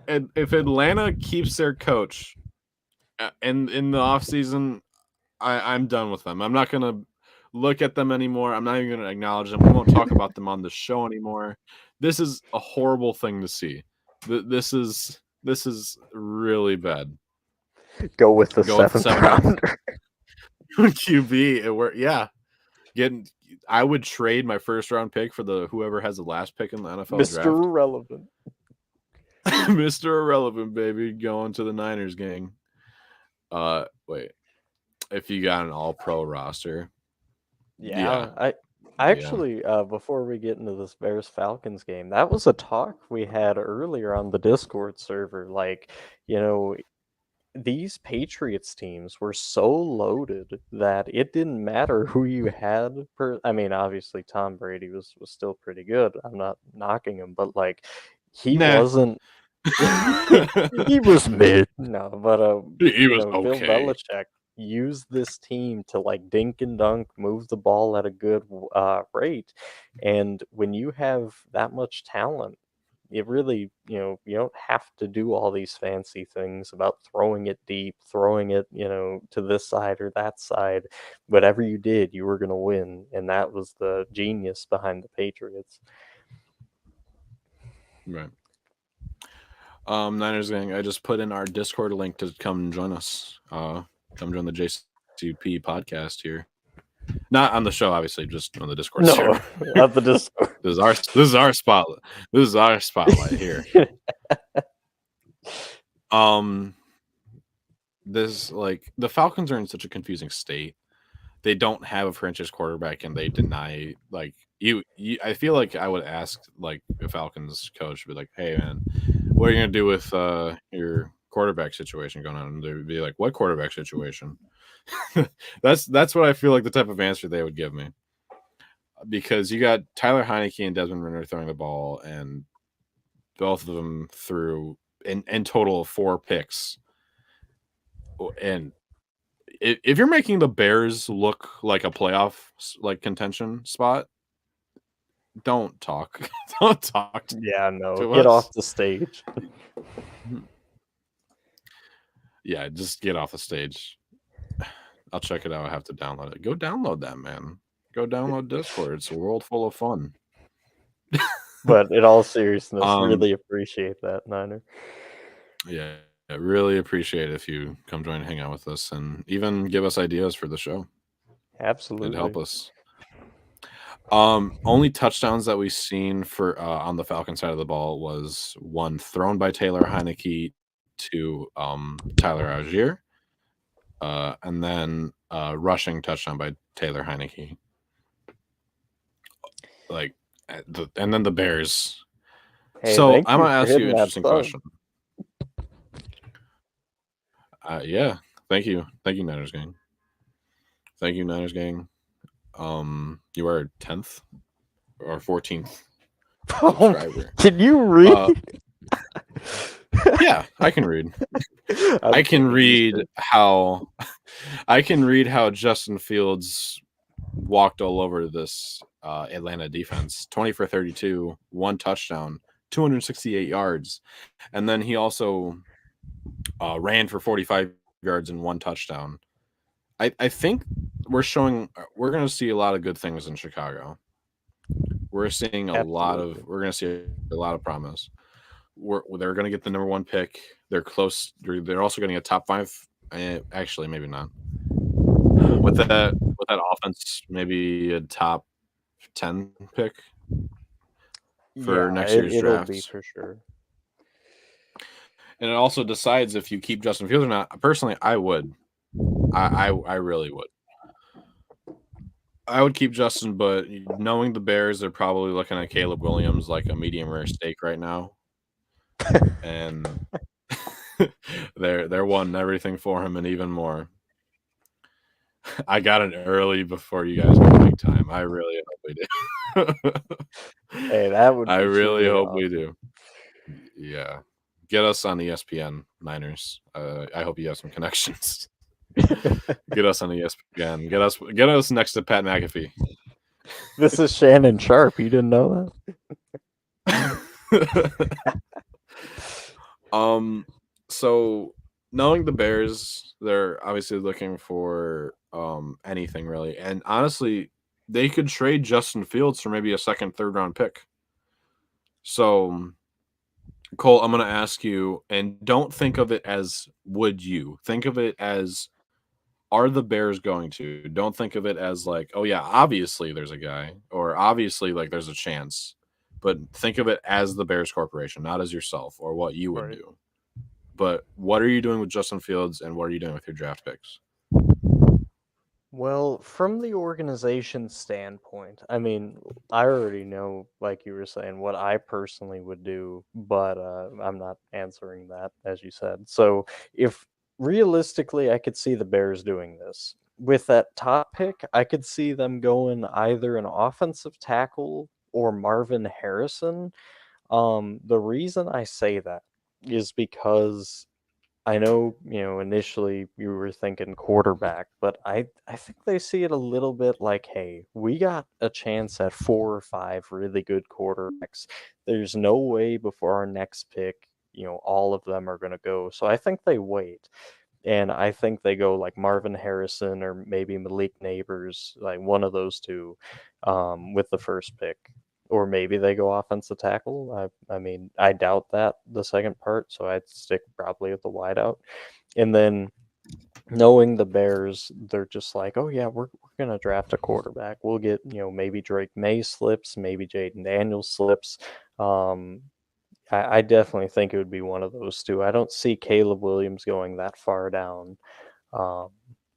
Atlanta keeps their coach in the offseason, I'm done with them. I'm not gonna look at them anymore. I'm not even gonna acknowledge them. We won't talk about them on the show anymore. This is a horrible thing to see. This is really bad. Go with the seventh rounder. QB. It worked. Yeah. I would trade my first round pick for whoever has the last pick in the NFL Mr. draft. Irrelevant. Mr. Irrelevant, baby, going to the Niners gang. Wait. If you got an all-pro roster. Yeah. I actually, before we get into this Bears-Falcons game, that was a talk we had earlier on the Discord server. Like, these Patriots teams were so loaded that it didn't matter who you had. I mean, obviously, Tom Brady was still pretty good. I'm not knocking him, but like, he wasn't. He was mid. No, but he was Bill okay. Belichick use this team to like dink and dunk, move the ball at a good rate. And when you have that much talent, it really, you don't have to do all these fancy things about throwing it deep, throwing it, to this side or that side. Whatever you did, you were going to win. And that was the genius behind the Patriots. Right. Niners gang, I just put in our Discord link to come join us. Come join the JCP podcast here. Not on the show, obviously, just on the Discord server. Not the Discord. This is our spotlight. This is our spotlight here. This like the Falcons are in such a confusing state. They don't have a franchise quarterback, and they deny like you. I feel like I would ask like a Falcons coach, be like, "Hey, man, what are you gonna do with your quarterback situation going on?" And they would be like, "What quarterback situation?" That's what I feel like the type of answer they would give me. Because you got Tyler Heineke and Desmond Ridder throwing the ball, and both of them threw in total 4 picks. And if you're making the Bears look like a playoff like contention spot, don't talk. Don't talk. Yeah, no, to get us. off the stage. Yeah, just get off the stage. I'll check it out. I have to download it. Go download that, man. Go download Discord. It's a world full of fun. But in all seriousness, really appreciate that, Niner. Yeah, I really appreciate it if you come join and hang out with us and even give us ideas for the show. Absolutely. It'd help us. Only touchdowns that we've seen for on the Falcon side of the ball was one thrown by Taylor Heineke to Tyler Algier, and then rushing touchdown by Taylor Heineke. Like, and then the Bears. Hey, so thank I'm you gonna for ask you hitting an that interesting sub. question. Yeah, thank you, Niners gang. Thank you, Niners gang. You are 10th or 14th subscriber. Can you read? Yeah, I can read. I can read how Justin Fields walked all over this Atlanta defense. 20 for 32, 1 touchdown, 268 yards, and then he also ran for 45 yards and 1 touchdown. I think we're going to see a lot of good things in Chicago. We're seeing a lot of promise. They're going to get the number 1 pick. They're close. They're also getting a top 5. Actually, maybe not. With that offense, maybe a top 10 pick for next year's draft. It'll be for sure. And it also decides if you keep Justin Fields or not. Personally, I would. I really would. I would keep Justin, but knowing the Bears, they're probably looking at Caleb Williams like a medium rare steak right now. And they're wanting everything for him and even more. I got it early before you guys went big time. I really hope we do. Hey, that would. I really hope we do. Yeah, get us on ESPN, Niners. I hope you have some connections. Get us on ESPN. Get us next to Pat McAfee. This is Shannon Sharp. You didn't know that? So knowing the Bears, they're obviously looking for anything really. And honestly, they could trade Justin Fields for maybe a 2nd, 3rd round pick. So Cole, I'm going to ask you, and don't think of it as would you. Think of it as, are the Bears going to? Don't think of it as like, oh yeah, obviously there's a guy, or obviously like there's a chance. But think of it as the Bears Corporation, not as yourself or what you would do. But what are you doing with Justin Fields, and what are you doing with your draft picks? Well, from the organization standpoint, I mean, I already know, like you were saying, what I personally would do, but I'm not answering that, as you said. So if realistically, I could see the Bears doing this. With that top pick, I could see them going either an offensive tackle or Marvin Harrison. The reason I say that is because I know, initially you were thinking quarterback, but I think they see it a little bit like, hey, we got a chance at 4 or 5 really good quarterbacks. There's no way before our next pick, all of them are going to go. So I think they wait. And I think they go like Marvin Harrison or maybe Malik Neighbors, like one of those two, with the first pick. Or maybe they go offensive tackle. I mean, I doubt that the second part, so I'd stick probably with the wideout. And then knowing the Bears, they're just like, oh yeah, we're gonna draft a quarterback. We'll get maybe Drake May slips, maybe Jaden Daniels slips. Um, I definitely think it would be one of those two. I don't see Caleb Williams going that far down. Um,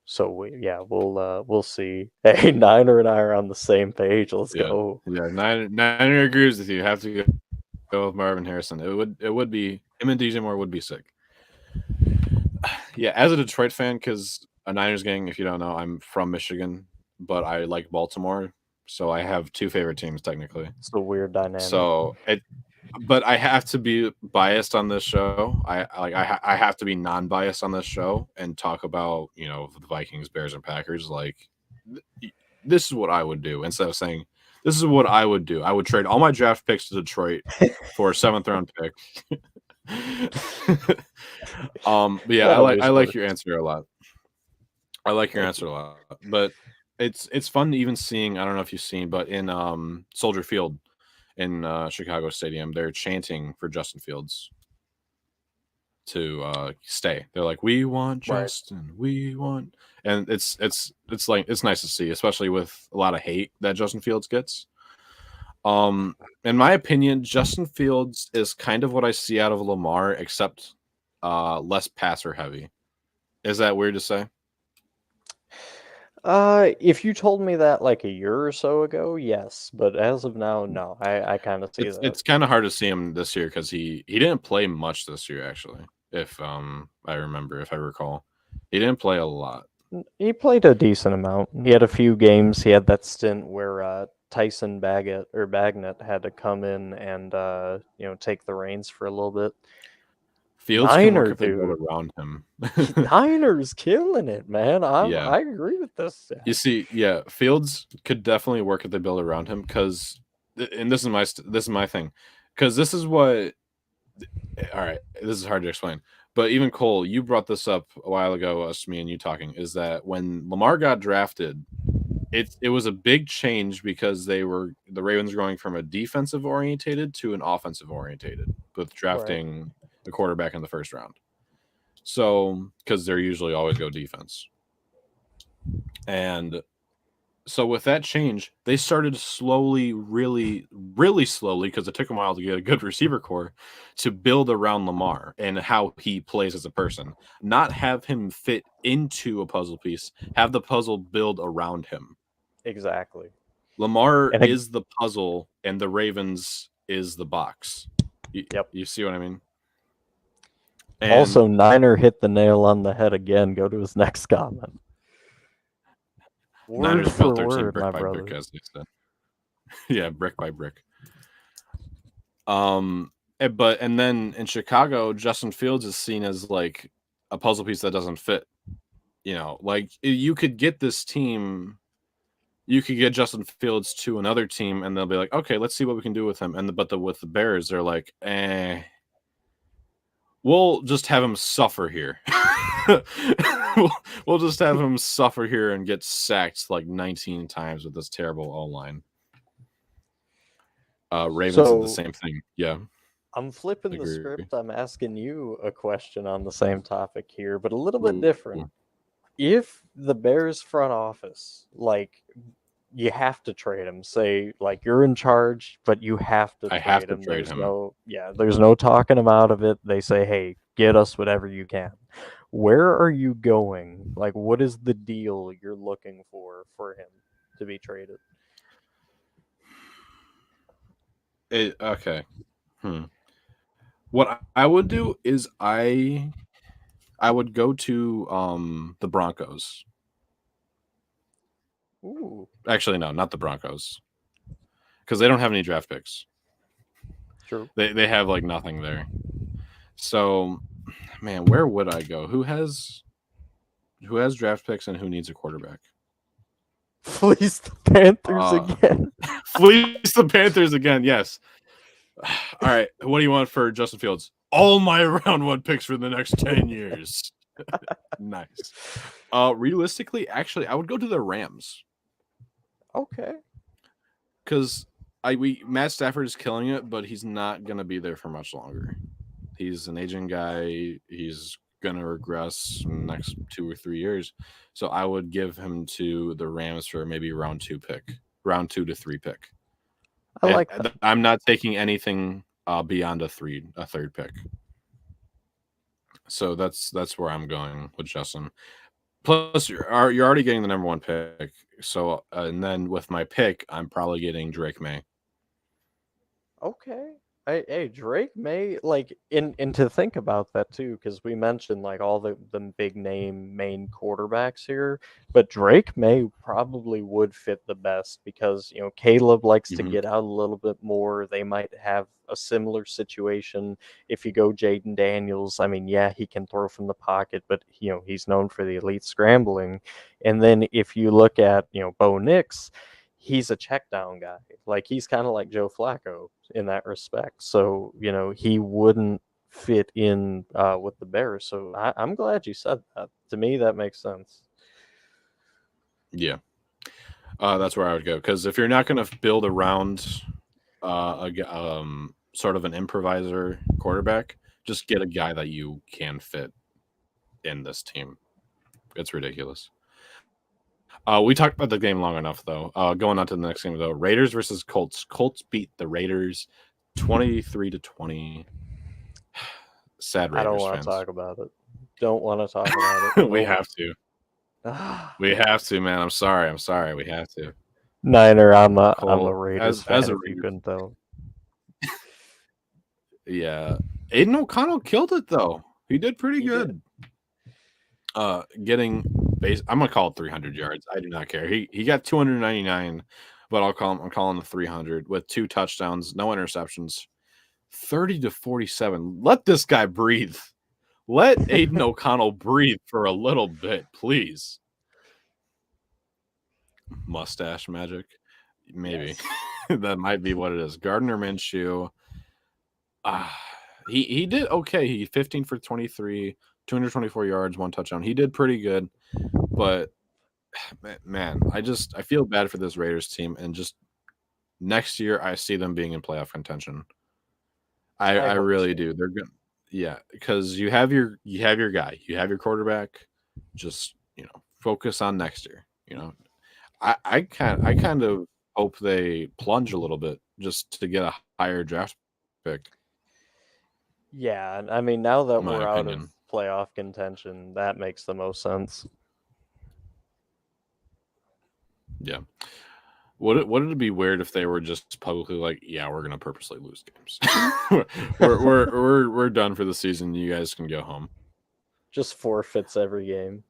so we'll see. Hey, Niner and I are on the same page. Let's go. Yeah. Niner agrees with you. Have to go with Marvin Harrison. It would be him and DJ Moore would be sick. Yeah, as a Detroit fan, because a Niners gang, if you don't know, I'm from Michigan, but I like Baltimore, so I have two favorite teams technically. It's a weird dynamic. So but I have to be biased on this show. I have to be non-biased on this show and talk about the Vikings, Bears, and Packers. Like this is what I would do instead of saying this is what I would do. I would trade all my draft picks to Detroit for a 7th round pick. But yeah, I like your answer a lot. I like your answer a lot. But it's fun even seeing. I don't know if you've seen, but in Soldier Field in Chicago Stadium, they're chanting for Justin Fields to stay. They're like, "We want Justin, we want," and it's like it's nice to see, especially with a lot of hate that Justin Fields gets. In my opinion, Justin Fields is kind of what I see out of Lamar, except less passer heavy. Is that weird to say? If you told me that like a year or so ago, yes, but as of now, no. I kind of see that. It's kind of hard to see him this year because he didn't play much this year actually. If I recall, he didn't play a lot. He played a decent amount. He had a few games. He had that stint where Tyson Bagnett had to come in and take the reins for a little bit. Fields can work if they build around him. Niner's killing it, man. I agree with this. You see, yeah, Fields could definitely work if they build around him because, and this is my thing, because this is what. All right, this is hard to explain, but even Cole, you brought this up a while ago. Us, me, and you talking is that when Lamar got drafted, it was a big change because the Ravens were going from a defensive orientated to an offensive orientated with drafting the quarterback in the first round. So, because they're usually always go defense. And so with that change, they started slowly, really, really slowly, because it took a while to get a good receiver core, to build around Lamar and how he plays as a person. Not have him fit into a puzzle piece, have the puzzle build around him. Exactly. Lamar is the puzzle, and the Ravens is the box. You see what I mean? And also, Niner hit the nail on the head again. Go to his next comment. Niners built their team brick by brick, as they said. Yeah, brick by brick. And then in Chicago, Justin Fields is seen as like a puzzle piece that doesn't fit. Like you could get this team, you could get Justin Fields to another team, and they'll be like, okay, let's see what we can do with him. And with the Bears, they're like, we'll just have him suffer here. we'll just have him suffer here and get sacked like 19 times with this terrible O-line. Ravens did the same thing. Yeah. I'm flipping the script. I'm asking you a question on the same topic here, but a little bit different. If the Bears front office, like, you have to trade him, say, like, you're in charge, but you have to trade him. There's no talking him out of it. They say, hey, get us whatever you can. Where are you going? Like, what is the deal you're looking for him to be traded? Okay. What I would do is I would go to the Broncos. Ooh. Actually, no, not the Broncos, because they don't have any draft picks. True. They have like nothing there. So man, where would I go? Who has draft picks and who needs a quarterback? Fleece the Panthers again. Fleece the Panthers again. Yes. All right. What do you want for Justin Fields? All my round 1 picks for the next 10 years. Nice. Realistically, actually, I would go to the Rams. Okay. Because Matt Stafford is killing it, but he's not gonna be there for much longer. He's an aging guy. He's gonna regress in the next 2 or 3 years. So I would give him to the Rams for maybe round 2 to 3 pick. I like that. I'm not taking anything beyond a third pick. So that's where I'm going with Justin. Plus, you're already getting the number 1 pick. So and then with my pick, I'm probably getting Drake May. Okay. Hey, Drake May, like, and to think about that too, because we mentioned like all the big name main quarterbacks here, but Drake May probably would fit the best because Caleb likes to get out a little bit more. They might have a similar situation if you go Jaden Daniels. I mean, yeah, he can throw from the pocket, but he's known for the elite scrambling. And then if you look at Bo Nix, he's a check down guy. Like he's kind of like Joe Flacco in that respect. So, he wouldn't fit in with the Bears. So I'm glad you said that. To me, that makes sense. Yeah. That's where I would go. Because if you're not going to build around sort of an improviser quarterback, just get a guy that you can fit in this team. It's ridiculous. We talked about the game long enough, though. Going on to the next game, though. Raiders versus Colts. Colts beat the Raiders 23-20. Sad Raiders I don't want fans. to talk about it. Don't want to talk about it. We have to. We have to, man. I'm sorry. We have to. Niner, I'm a Cole, Raiders fan, as a if you couldn't tell. Yeah. Aiden O'Connell killed it, though. He did pretty good. Getting base, I'm gonna call it 300 yards. I do not care. He got 299, but I'm calling the 300 with 2 touchdowns, no interceptions, 30-47. Let this guy breathe. Let Aiden O'Connell breathe for a little bit, please. Mustache magic, maybe. Yes. That might be what it is. Gardner Minshew. He did okay. He 15 for 23. 224 yards, 1 touchdown. He did pretty good, but man, I feel bad for this Raiders team, and just next year I see them being in playoff contention. I really do. They're good, yeah, because you have your guy, you have your quarterback. Just focus on next year. I kind of hope they plunge a little bit just to get a higher draft pick. Yeah, and I mean now that My we're opinion. out of playoff contention, that makes the most sense. Yeah. Would it be weird if they were just publicly like, yeah, we're gonna purposely lose games. we're done for the season. You guys can go home. Just forfeits every game.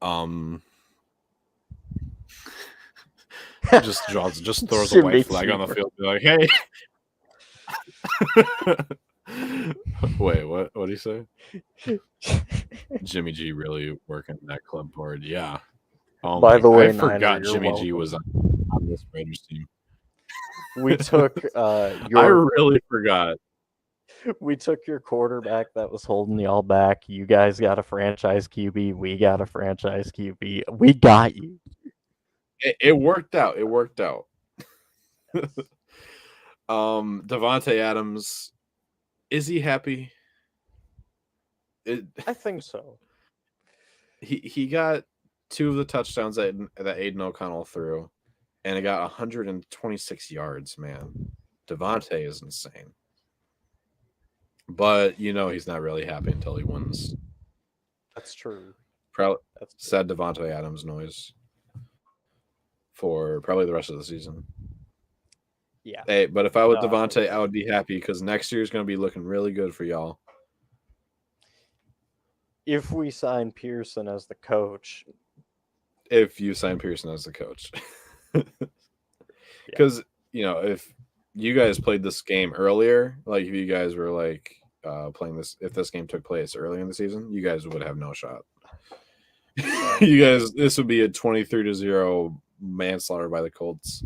Just throws a white flag on the field. Be like, hey. Wait, what do you say? Jimmy G really working that club board. Yeah. Oh, by the way, I forgot Niner, Jimmy welcome. G was on this Raiders team. We took I really forgot. We took your quarterback that was holding y'all back. You guys got a franchise QB. We got a franchise QB. We got you. It worked out. It worked out. Devontae Adams, is he happy? I think so. He got 2 of the touchdowns that Aiden O'Connell threw, and it got 126 yards. Man, Devontae is insane. But he's not really happy until he wins. That's true. Sad Devontae Adams noise for probably the rest of the season. Yeah. Hey, but if I was Devontae, I would be happy because next year is going to be looking really good for y'all. If we sign Pearson as the coach. If you sign Pearson as the coach. Because, if you guys played this game earlier, like if you guys were like, playing this, if this game took place earlier in the season, you guys would have no shot. You guys, this would be a 23-0 manslaughter by the Colts.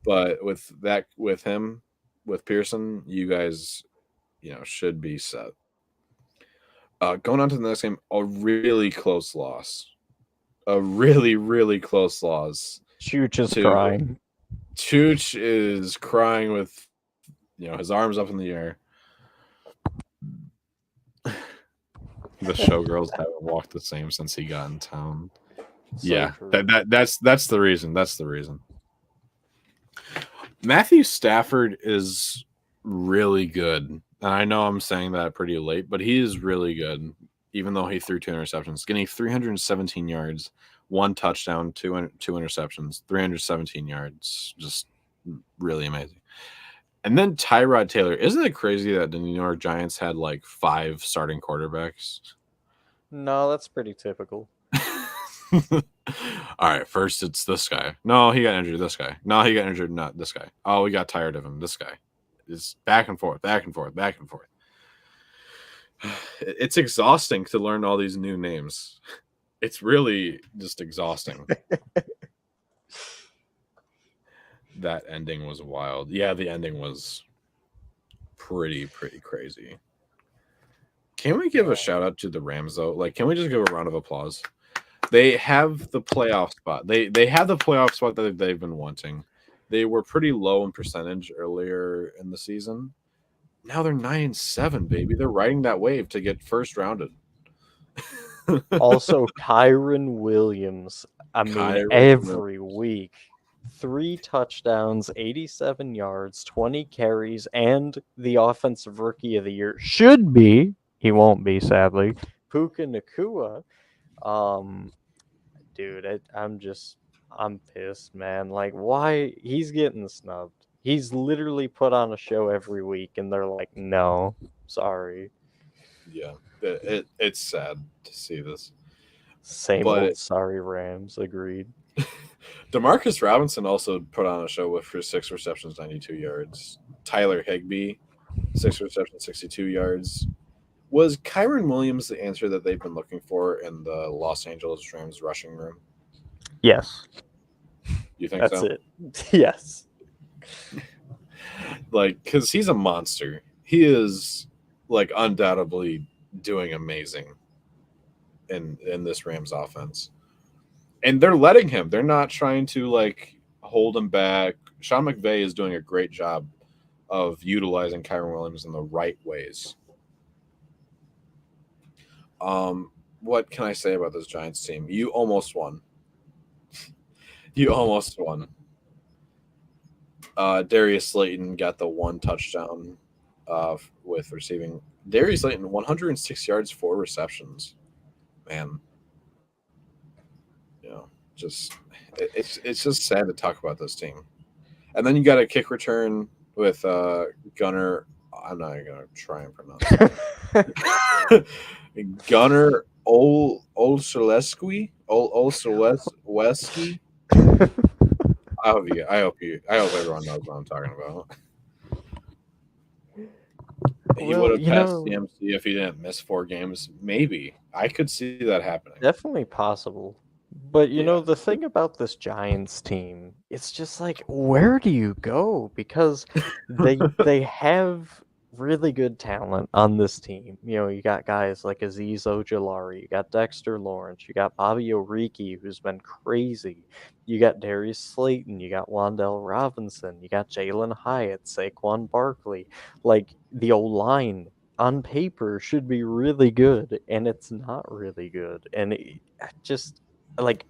But with him, with Pearson, you guys, should be set. Going on to the next game, a really close loss. A really, really close loss. Chooch is crying. Chooch is crying with, his arms up in the air. The showgirls haven't walked the same since he got in town. So that's the reason. That's the reason. Matthew Stafford is really good. And I know I'm saying that pretty late, but he is really good, even though he threw 2 interceptions. Getting 317 yards, 1 touchdown, 2 interceptions, 317 yards. Just really amazing. And then Tyrod Taylor. Isn't it crazy that the New York Giants had like 5 starting quarterbacks? No, that's pretty typical. All right, first it's this guy. No, he got injured. This guy. No, he got injured. Not this guy. Oh, we got tired of him. This guy. It's back and forth, back and forth, back and forth. It's exhausting to learn all these new names. It's really just exhausting. That ending was wild. Yeah, the ending was pretty crazy. Can we give a shout out to the Rams though? Like, can we just give a round of applause? They have the playoff spot. They have the playoff spot that they've been wanting. They were pretty low in percentage earlier in the season. Now they're 9-7, baby. They're riding that wave to get first rounded. Also, Kyron Williams. Every week. 3 touchdowns, 87 yards, 20 carries, and the offensive rookie of the year should be, he won't be, sadly, Puka Nacua. Dude, I'm pissed, man. Like, why? He's getting snubbed. He's literally put on a show every week, and they're like, no, sorry. Yeah, it's sad to see this. Same old sorry Rams, agreed. Demarcus Robinson also put on a show with for 6 receptions, 92 yards. Tyler Higbee, 6 receptions, 62 yards. Was Kyron Williams the answer that they've been looking for in the Los Angeles Rams rushing room? Yes. You think That's so? it. Yes. Like, because he's a monster. He is, like, undoubtedly doing amazing in this Rams offense. And they're letting him. They're not trying to, like, hold him back. Sean McVay is doing a great job of utilizing Kyron Williams in the right ways. What can I say about this Giants team? You almost won. You almost won. Darius Slayton got the 1 touchdown with receiving. Darius Slayton, 106 yards, 4 receptions. Man. It's just sad to talk about this team. And then you got a kick return with Gunnar. I'm not going to try and pronounce it. Gunnar Olszewski. I hope everyone knows what I'm talking about. He would have passed CMC if he didn't miss 4 games. Maybe. I could see that happening. Definitely possible. But, the thing about this Giants team, it's just like, where do you go? Because they have really good talent on this team. You got guys like Azeez Ojulari, you got Dexter Lawrence, you got Bobby Oriki, who's been crazy. You got Darius Slayton, you got Wan'Dale Robinson, you got Jalen Hyatt, Saquon Barkley. Like, the O-line on paper should be really good, and it's not really good. And it just, like,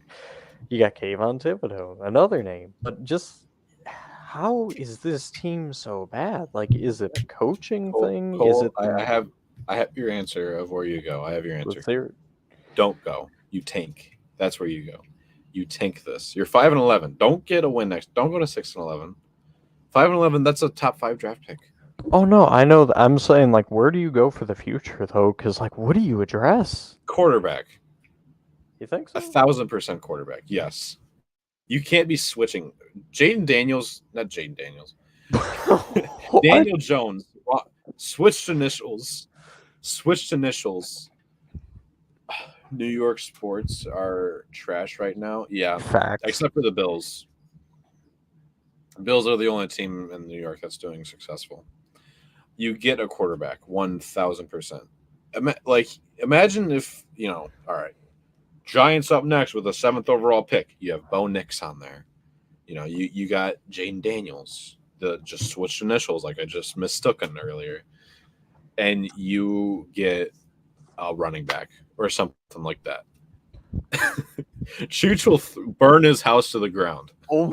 you got Kayvon Thibodeau, another name, but just how is this team so bad? Like, is it a coaching thing? Cole, is it? I have your answer of where you go. I have your answer. Don't go. You tank. That's where you go. You tank this. You're 5-11. Don't get a win next. Don't go to 6-11. 5-11. That's a top 5 draft pick. Oh no, I know. I'm saying, like, where do you go for the future though? Because, like, what do you address? Quarterback. You think so? 1,000% quarterback. Yes. You can't be switching. Daniel Jones switched initials. Switched initials. New York sports are trash right now. Yeah, Facts. except for the Bills. Bills are the only team in New York that's doing successful. You get a quarterback, 1,000%. Like, imagine if, all right, Giants up next with a 7th overall pick. You have Bo Nix on there. You got Jaden Daniels, the just switched initials, like I just mistook him earlier. And you get a running back or something like that. Chooch will burn his house to the ground. Oh,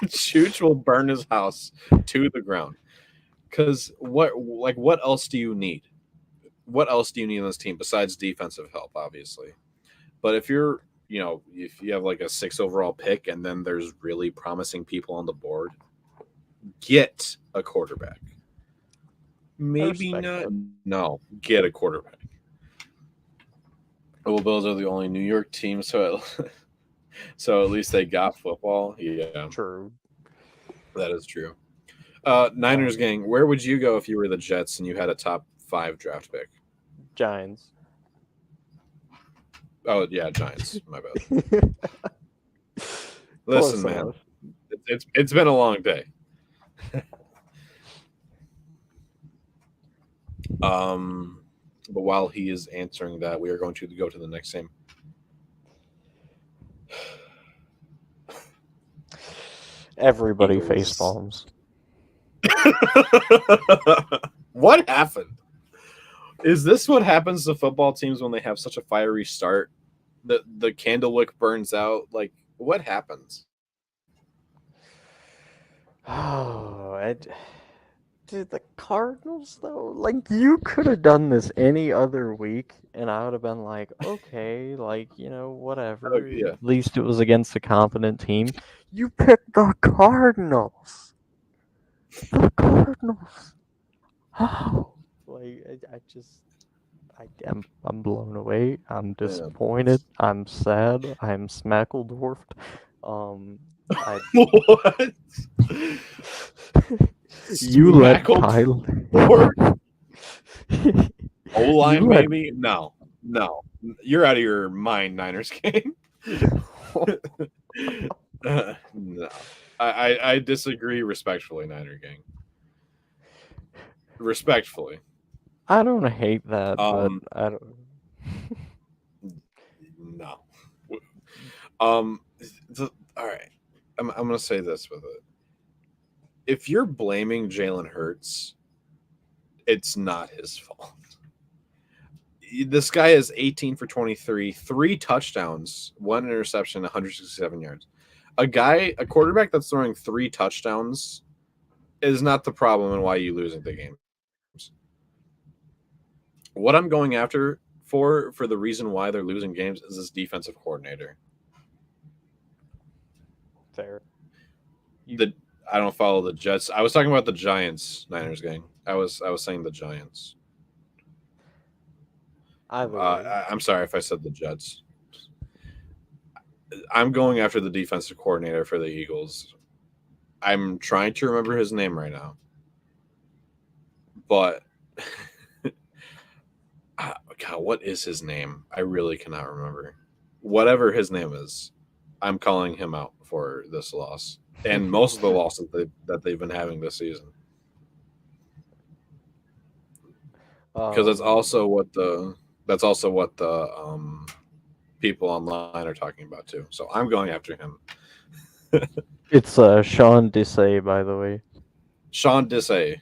Chooch will burn his house to the ground. Because what else do you need? What else do you need on this team besides defensive help, obviously? But if you're, if you have like a 6 overall pick and then there's really promising people on the board, get a quarterback. Maybe not. No, get a quarterback. Well, Bills are the only New York team, so at least they got football. Yeah, true. that is true. Niners gang, where would you go if you were the Jets and you had a top 5 draft pick? Giants. Oh yeah, Giants. My bad. Listen, man, it's been a long day. But while he is answering that, we are going to go to the next game. Everybody Eagles. face palms. What happened? Is this what happens to football teams when they have such a fiery start? The candle wick burns out. Like, what happens? Oh, dude, the Cardinals though, like you could have done this any other week, and I would have been like, okay, like whatever. Oh, yeah. At least it was against a competent team. You picked the Cardinals. The Cardinals. How? Like I'm blown away. I'm disappointed. I'm sad. I'm smackledorfed. What? You let Tyler. O-line, maybe? No. You're out of your mind, Niners game. No. I disagree respectfully, Niner gang. Respectfully. I don't hate that, but I don't. No. All right. I'm gonna say this with it. If you're blaming Jalen Hurts, it's not his fault. This guy is 18 for 23, 3 touchdowns, 1 interception, 167 yards. A quarterback that's throwing 3 touchdowns is not the problem in why you losing the games. What I'm going after for the reason why they're losing games is this defensive coordinator. Fair. I don't follow the Jets. I was talking about the Giants, Niners gang. I was saying the Giants. I'm sorry if I said the Jets. I'm going after the defensive coordinator for the Eagles. I'm trying to remember his name right now. But, God, what is his name? I really cannot remember. Whatever his name is, I'm calling him out for this loss. And most of the losses that they've been having this season. Because that's also what the people online are talking about too. So I'm going after him. It's Sean Desai, by the way. Sean Desai.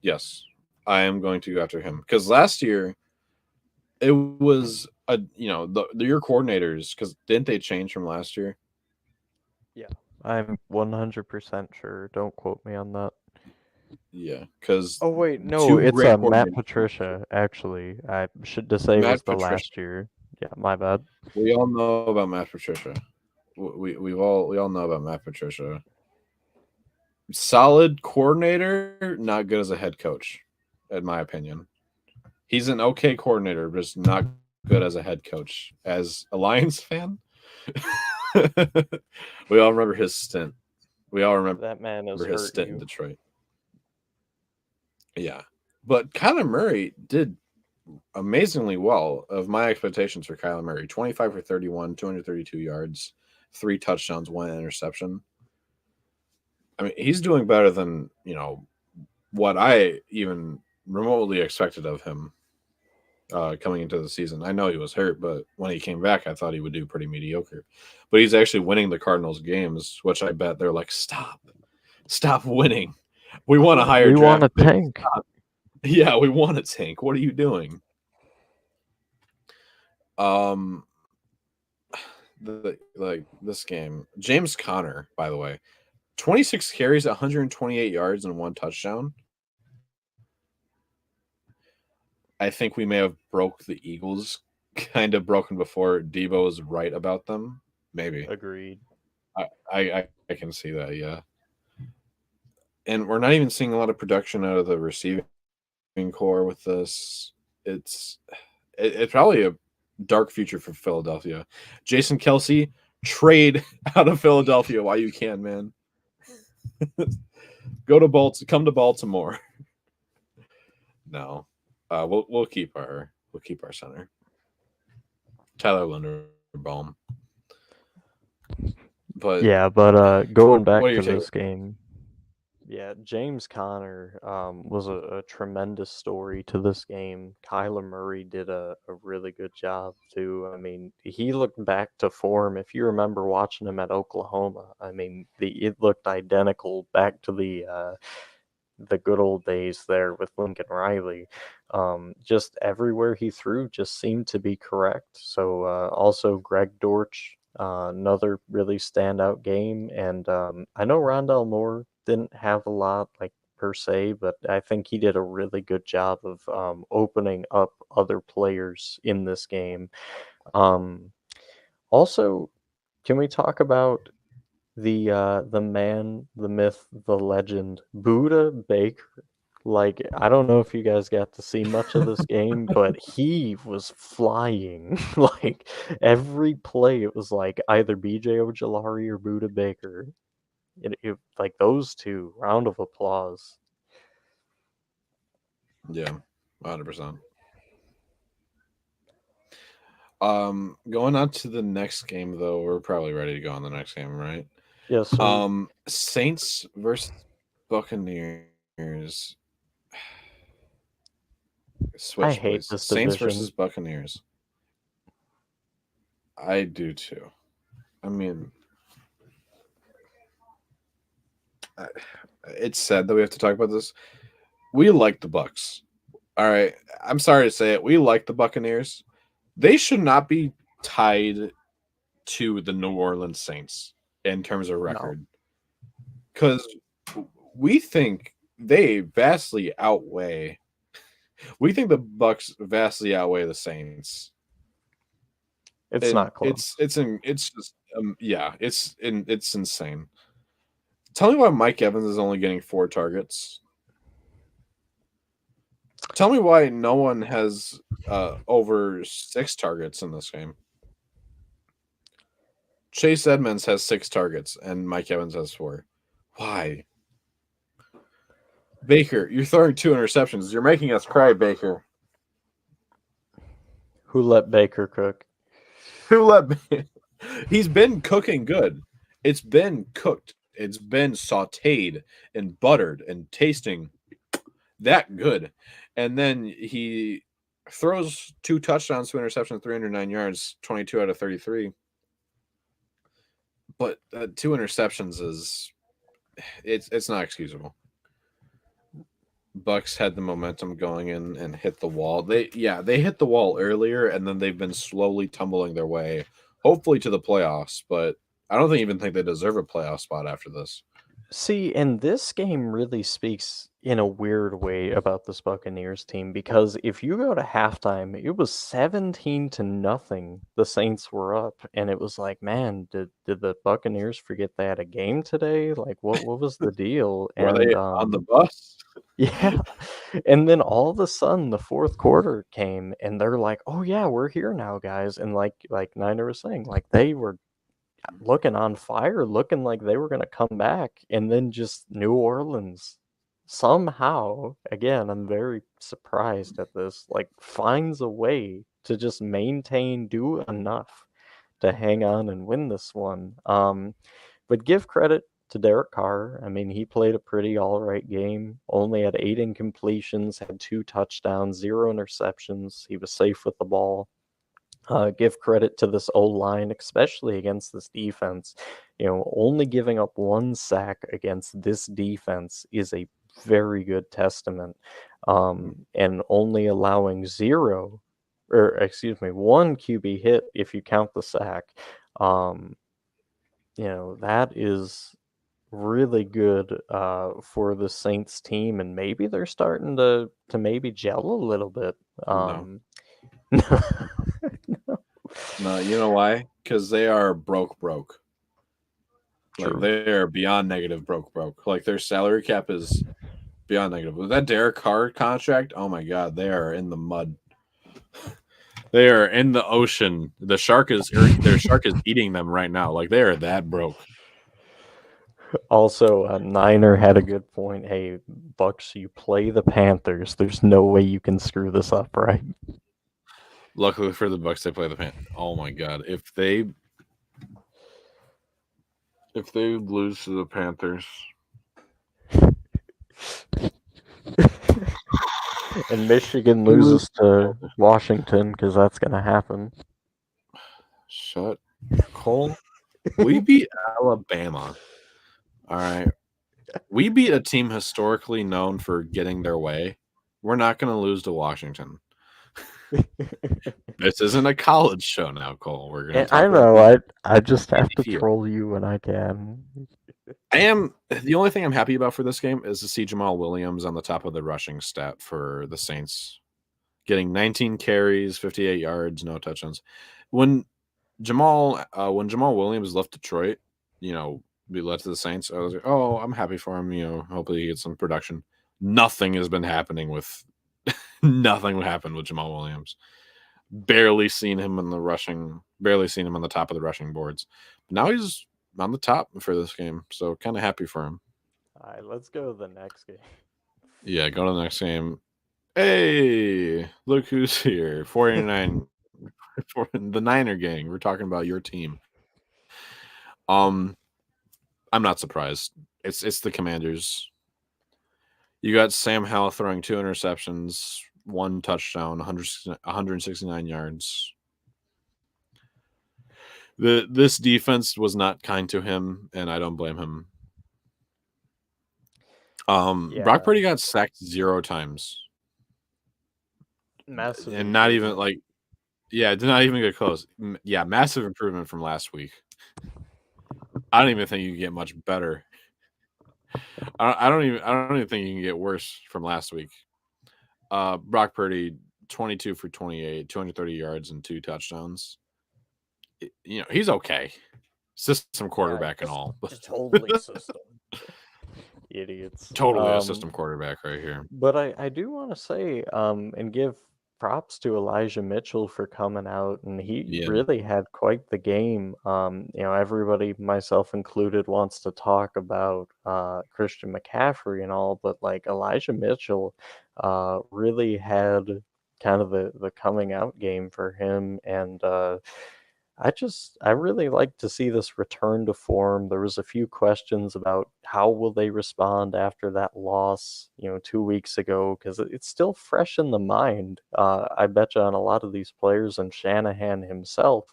Yes, I am going to go after him because last year it was your coordinators, because didn't they change from last year? Yeah, I'm 100% sure. Don't quote me on that. Yeah, because oh wait, no, it's Matt Patricia. Actually, I should say was the last year. Yeah, my bad. We all know about Matt Patricia. We all know about Matt Patricia. Solid coordinator, not good as a head coach, in my opinion. He's an okay coordinator, but just not good as a head coach. As a Lions fan, we all remember his stint. We all remember that man is his stint you. in Detroit. Yeah, But Kyler Murray did amazingly well of my expectations for Kyler Murray. 25 for 31, 232 yards, 3 touchdowns, 1 interception. I mean, he's doing better than, what I even remotely expected of him coming into the season. I know he was hurt, but when he came back, I thought he would do pretty mediocre. But he's actually winning the Cardinals games, which I bet they're like, stop winning. We want a higher We draft want a pick. tank. Stop. Yeah, we want a tank. What are you doing? This game, James Conner, by the way, 26 carries, 128 yards, and 1 touchdown. I think we may have broke the Eagles, kind of broken before Debo was right about them. Maybe. Agreed. I can see that, yeah. And we're not even seeing a lot of production out of the receiving core with this. It's probably a dark future for Philadelphia. Jason Kelsey, trade out of Philadelphia while you can, man. Come to Baltimore. No. We'll keep our center. Tyler Linderbaum. But Yeah, but going back what are to your this game, Yeah, James Conner was a tremendous story to this game. Kyler Murray did a really good job too. I mean, he looked back to form. If you remember watching him at Oklahoma, I mean, it looked identical back to the good old days there with Lincoln Riley. Just everywhere he threw just seemed to be correct. So also Greg Dortch, another really standout game. And I know Rondell Moore didn't have a lot like per se, but I think he did a really good job of opening up other players in this game. Also, can we talk about the man, the myth, the legend, Buda Baker? Like, I don't know if you guys got to see much of this game, but he was flying. Like, every play, it was like either BJ Ojolari or Buda Baker. Like, those two, round of applause. Yeah, 100%. Going on to the next game though, we're probably ready to go on the next game, right? Yes, sir. Saints versus Buccaneers. I Switch, hate please. this Saints division. versus Buccaneers. I do too. I mean, it's sad that we have to talk about this. We like the Bucks. All right, I'm sorry to say it. We like the Buccaneers. They should not be tied to the New Orleans Saints in terms of record, because we think they vastly outweigh. We think the Bucks vastly outweigh the Saints. It's not close. It's insane. Tell me why Mike Evans is only getting 4 targets. Tell me why no one has over 6 targets in this game. Chase Edmonds has 6 targets and Mike Evans has 4. Why? Baker, you're throwing 2 interceptions. You're making us cry, Baker. Who let Baker cook? He's been cooking good. It's been cooked. It's been sautéed and buttered and tasting that good. And then he throws 2 touchdowns, 2 interceptions, 309 yards, 22 out of 33. But 2 interceptions it's not excusable. Bucks had the momentum going in and hit the wall. They hit the wall earlier, and then they've been slowly tumbling their way, hopefully to the playoffs. But I don't even think they deserve a playoff spot after this. See, and this game really speaks in a weird way about this Buccaneers team, because if you go to halftime, it was 17-0. The Saints were up, and it was like, man, did the Buccaneers forget they had a game today? Like, what was the deal? Were they on the bus? Yeah. And then all of a sudden the fourth quarter came and they're like, "Oh yeah, we're here now, guys." And like Niner was saying, like they were looking on fire, looking like they were going to come back, and then just New Orleans somehow, again, I'm very surprised at this, like finds a way to just maintain, do enough to hang on and win this one. But give credit to Derek Carr. I mean, he played a pretty all right game. Only had 8 incompletions, had 2 touchdowns, 0 interceptions. He was safe with the ball. Give credit to this O-line, especially against this defense. You know, only giving up 1 sack against this defense is a very good testament. And only allowing 0, or excuse me, 1 QB hit if you count the sack. You know, that is really good for the Saints team, and maybe they're starting to maybe gel a little bit. No, you know why? Because they are broke. Like True. they are beyond negative broke. Like their salary cap is beyond negative. With that Derek Carr contract, oh my god, they are in the mud. They are in the ocean. Their shark is eating them right now. Like they are that broke. Also, Niner had a good point. Hey, Bucks, you play the Panthers. There's no way you can screw this up, right? Luckily for the Bucks, they play the Panthers. Oh my god, if they lose to the Panthers, And Michigan loses to Washington, because that's going to happen. shut Cole. We beat Alabama. All right. We beat a team historically known for getting their way. We're not going to lose to Washington. This isn't a college show now, Cole. We're going to talk I know. about I just have to field. troll you when I can. The only thing I'm happy about for this game is to see Jamal Williams on the top of the rushing stat for the Saints, getting 19 carries, 58 yards, no touchdowns. When Jamal Williams left Detroit, you know, be led to the Saints, I was like, oh, I'm happy for him. You know, hopefully he gets some production. Nothing has been happening with nothing happened with Jamal Williams. Barely seen him on the top of the rushing boards. But now he's on the top for this game, so kind of happy for him. All right, let's go to the next game. Yeah, go to the next game. Hey, look who's here. 49 for the Niner gang. We're talking about your team. I'm not surprised. It's the Commanders. You got Sam Howell throwing 2 interceptions, 1 touchdown, 169 yards. This defense was not kind to him, and I don't blame him. Brock Purdy got sacked 0 times. Massive and not even like, yeah, did not even get close. Yeah, massive improvement from last week. I don't even think you can get much better. I don't even think you can get worse from last week. Brock Purdy, 22 for 28, 230 yards and 2 touchdowns. You know, he's okay. System quarterback and all. Totally system. Idiots. Totally a system quarterback right here. But I do want to say, and give props to Elijah Mitchell for coming out, and he really had quite the game. You know, everybody, myself included, wants to talk about Christian McCaffrey and all, but like Elijah Mitchell really had kind of the coming out game for him, and I really like to see this return to form. There was a few questions about how will they respond after that loss, you know, 2 weeks ago, because it's still fresh in the mind. I bet you on a lot of these players and Shanahan himself.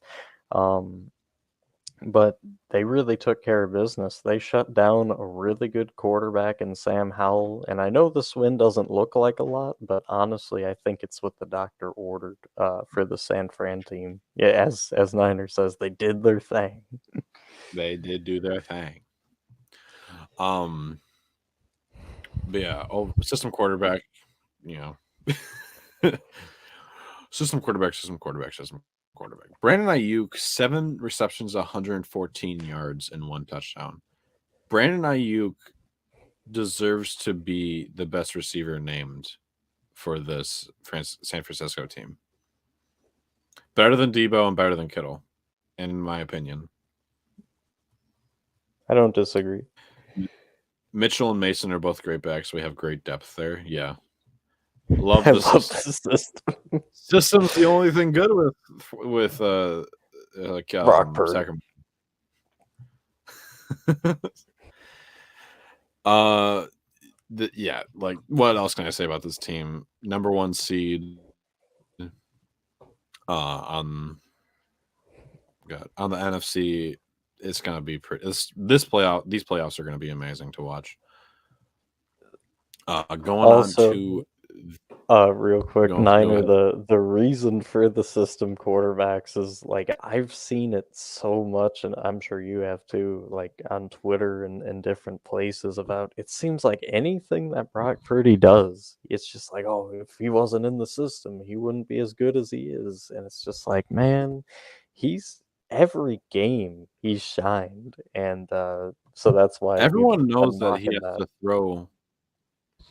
But they really took care of business. They shut down a really good quarterback in Sam Howell. And I know this win doesn't look like a lot, but honestly, I think it's what the doctor ordered for the San Fran team. Yeah, as Niner says, they did their thing. They did do their thing. But yeah, system quarterback, you know. System quarterback. Brandon Ayuk, 7 receptions, 114 yards, and 1 touchdown. Brandon Ayuk deserves to be the best receiver named for this San Francisco team. Better than Debo and better than Kittle, in my opinion. I don't disagree. Mitchell and Mason are both great backs. We have great depth there. Yeah. Love I the love system. this system. System's the only thing good with Brock Purdy. Sacramento. Yeah, like what else can I say about this team? Number 1 seed on the NFC. It's gonna be pretty. These playoffs are gonna be amazing to watch. Going Also, on to real quick, go Niner, ahead. the reason for the system quarterbacks is like I've seen it so much, and I'm sure you have too, like on Twitter and different places about it seems like anything that Brock Purdy does, it's just like, oh, if he wasn't in the system, he wouldn't be as good as he is. And it's just like, man, he's every game he's shined, and so that's why we've Everyone knows been that he knocking has that. to throw.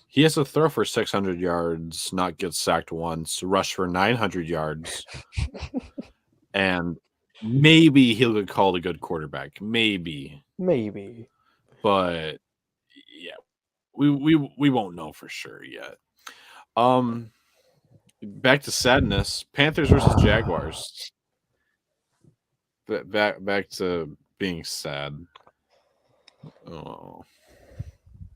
He has to throw for 600 yards, not get sacked once, rush for 900 yards, and maybe he'll get called a good quarterback. Maybe, but yeah, we won't know for sure yet. Back to sadness. Panthers versus Jaguars. Back to being sad. Oh,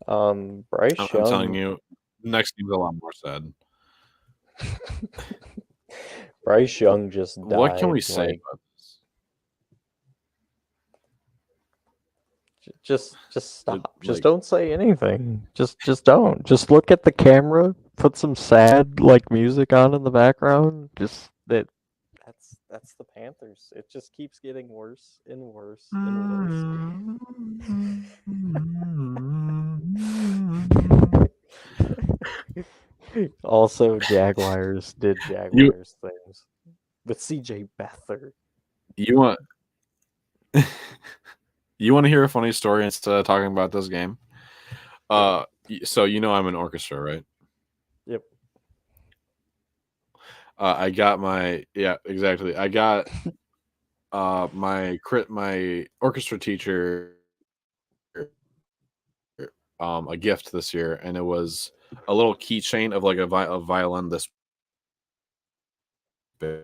Bryce I'm telling Young. you, next game's a lot more sad. Bryce Young just died. What can we say like, about this? just stop. Just Like, don't say anything. Just don't. Just look at the camera. Put some sad like music on in the background. Just that's the Panthers. It just keeps getting worse and worse and worse. Also, Jaguars did Jaguars things with CJ Beathard. you want you want to hear a funny story instead of talking about this game? So I'm an orchestra, right? Yep. I got exactly. I got my orchestra teacher a gift this year, and it was a little keychain of like a violin this big.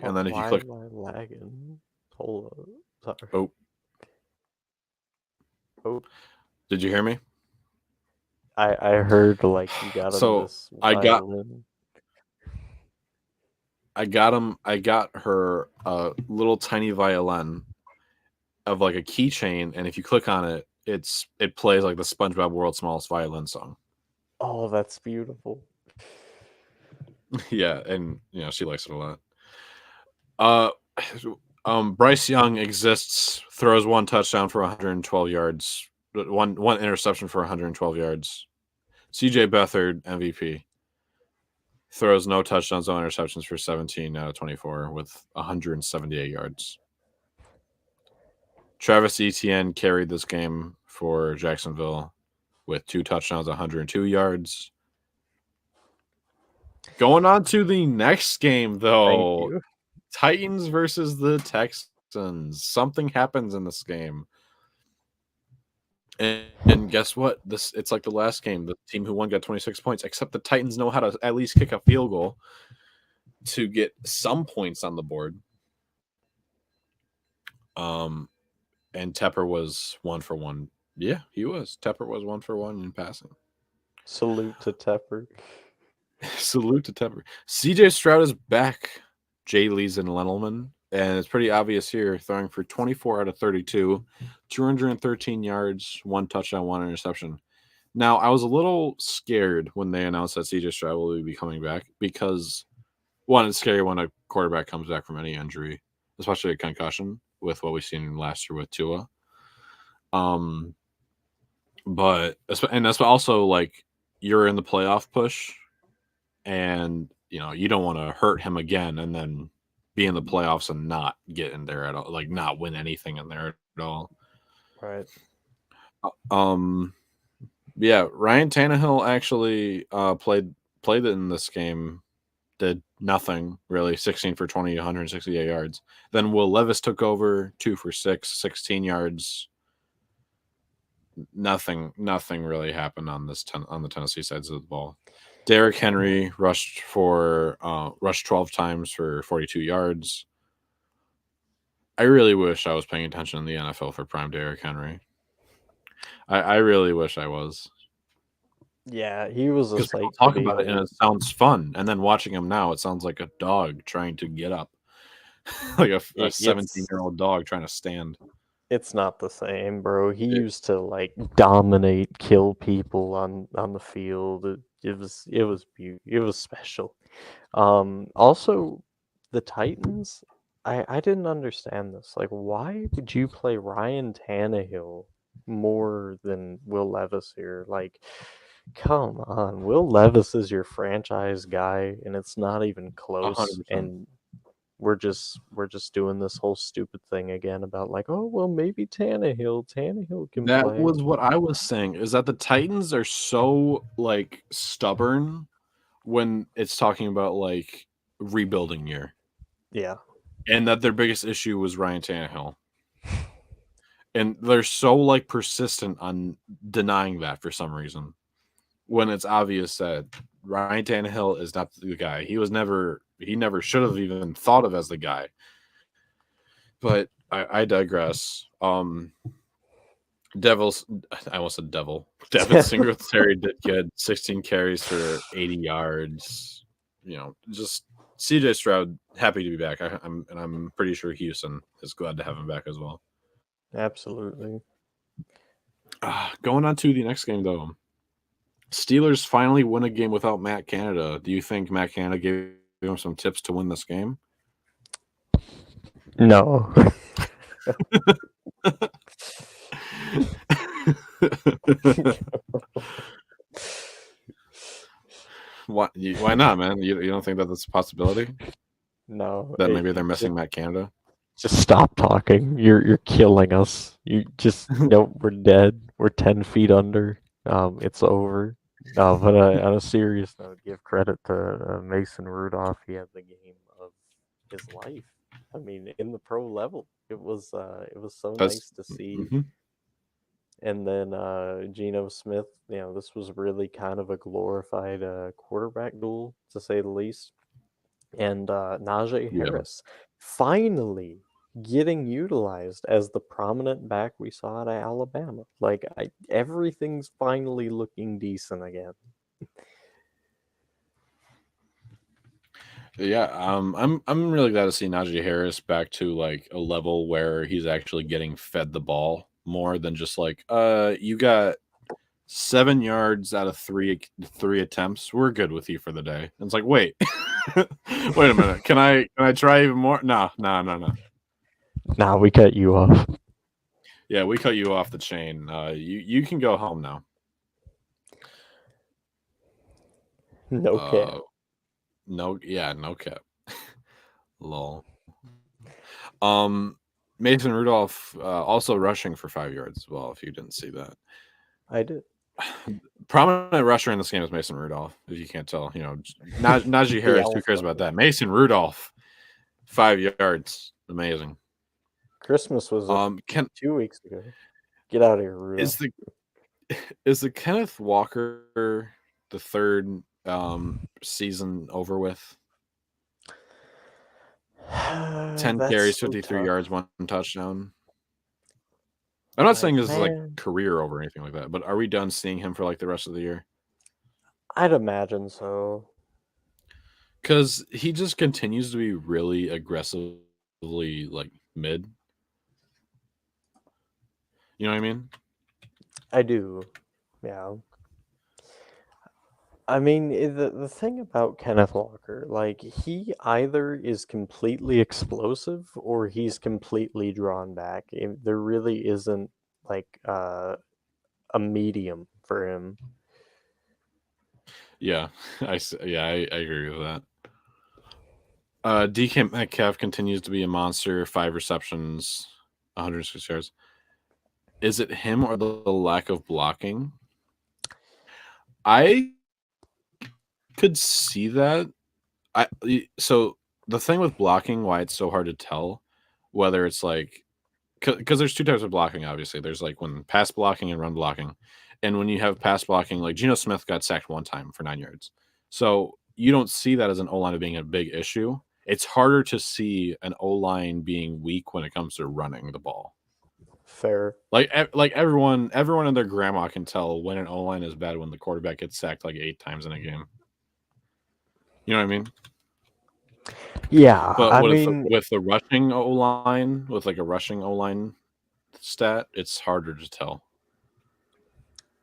And then if you click, am I lagging? Hold on. Sorry. Oh, did you hear me? I heard like you got him this violin. I got her a little tiny violin of like a keychain, and if you click on it, it plays like the SpongeBob World's Smallest Violin song. Oh, that's beautiful. Yeah, and she likes it a lot. Bryce Young exists, throws one touchdown for 112 yards, one interception for 112 yards. CJ Beathard, MVP, throws no touchdowns, no interceptions for 17 out of 24 with 178 yards. Travis Etienne carried this game for Jacksonville with 2 touchdowns, 102 yards. Going on to the next game, though. Thank you. Titans versus the Texans. Something happens in this game. And guess what? It's like the last game. The team who won got 26 points, except the Titans know how to at least kick a field goal to get some points on the board. And Tepper was 1 for 1. Yeah, he was. Tepper was 1 for 1 in passing. Salute to Tepper. Salute to Tepper. CJ Stroud is back. Jay Lee's and Lenelman. And it's pretty obvious here, throwing for 24 out of 32, 213 yards, 1 touchdown, 1 interception. Now, I was a little scared when they announced that CJ Stroud will be coming back because, one, it's scary when a quarterback comes back from any injury, especially a concussion with what we've seen last year with Tua. But that's also like you're in the playoff push, and you don't want to hurt him again, and then be in the playoffs and not get in there at all, like not win anything in there at all. Right. Yeah, Ryan Tannehill actually played it in this game. Did nothing really. 16 for 20, 168 yards. Then Will Levis took over, 2 for 6, 16 yards. Nothing really happened on on the Tennessee sides of the ball. Derrick Henry rushed 12 times for 42 yards. I really wish I was paying attention in the NFL for prime Derrick Henry. I really wish I was. Yeah, he was a Because sight people to talk about it and behold. it sounds fun, and then watching him now, it sounds like a dog trying to get up, like a It's 17-year-old dog trying to stand. it's not the same, bro. He It- used to like dominate, kill people on the field. It was special. Also, the Titans. I didn't understand this. Like, why would you play Ryan Tannehill more than Will Levis here? Like, come on, Will Levis is your franchise guy, and it's not even close. 100%. And we're just doing this whole stupid thing again about like, oh well, maybe Tannehill can That play. was what I was saying, is that the Titans are so like stubborn when it's talking about like rebuilding year, Yeah, and that their biggest issue was Ryan Tannehill. And they're so like persistent on denying that for some reason, when it's obvious that Ryan Tannehill is not the guy. He never should have even thought of as the guy. But I digress. Devils, I almost said devil. Devin Singletary did good, 16 carries for 80 yards. Just CJ Stroud, happy to be back. I'm pretty sure Houston is glad to have him back as well. absolutely. Going on to the next game though. Steelers finally win a game without Matt Canada. Do you think Matt Canada gave him some tips to win this game? No. Why not, man? You don't think that that's a possibility? No. That maybe they're missing Matt Canada? Just stop talking. You're killing us. You just no. We're dead. We're 10 feet under. It's over. But on a serious note, give credit to Mason Rudolph. He had the game of his life. I mean, in the pro level, it was so nice to see. Mhm. And then Geno Smith. This was really kind of a glorified quarterback duel, to say the least. And Najee Yeah. Harris finally getting utilized as the prominent back we saw at Alabama. Like everything's finally looking decent again. Yeah, I'm really glad to see Najee Harris back to like a level where he's actually getting fed the ball more than just like, you got 7 yards out of three attempts. We're good with you for the day. And it's like, wait, wait a minute. Can I try even more? No. Nah, we cut you off. Yeah, we cut you off the chain. You can go home now. No cap. No cap. Lol. Mason Rudolph also rushing for 5 yards as well, if you didn't see that. I did. Prominent rusher in this game is Mason Rudolph, if you can't tell. Najee Harris, who cares about that? Mason Rudolph, 5 yards. Amazing. Christmas was 2 weeks ago. Get out of here, Rudolph. Is the Kenneth Walker the third season over with? 10 carries, 53 yards, 1 touchdown. I'm not saying this is like career over or anything like that, but are we done seeing him for like the rest of the year? I'd imagine so. Because he just continues to be really aggressively like mid. You know what I mean? I do. Yeah. I mean, the thing about Kenneth Walker, like, he either is completely explosive or he's completely drawn back. There really isn't, like, a medium for him. Yeah, I agree with that. DK Metcalf continues to be a monster. 5 receptions, 106 yards. Is it him or the lack of blocking? I could see that. So the thing with blocking, why it's so hard to tell whether it's like, because there's two types of blocking. Obviously, there's like when pass blocking and run blocking, and when you have pass blocking, like Geno Smith got sacked one time for 9 yards, so you don't see that as an O line being a big issue. It's harder to see an O line being weak when it comes to running the ball. Fair. Like everyone and their grandma can tell when an O line is bad when the quarterback gets sacked like 8 times in a game. You know what I mean? Yeah, But I mean, with the rushing O line, with like a rushing O line stat, it's harder to tell.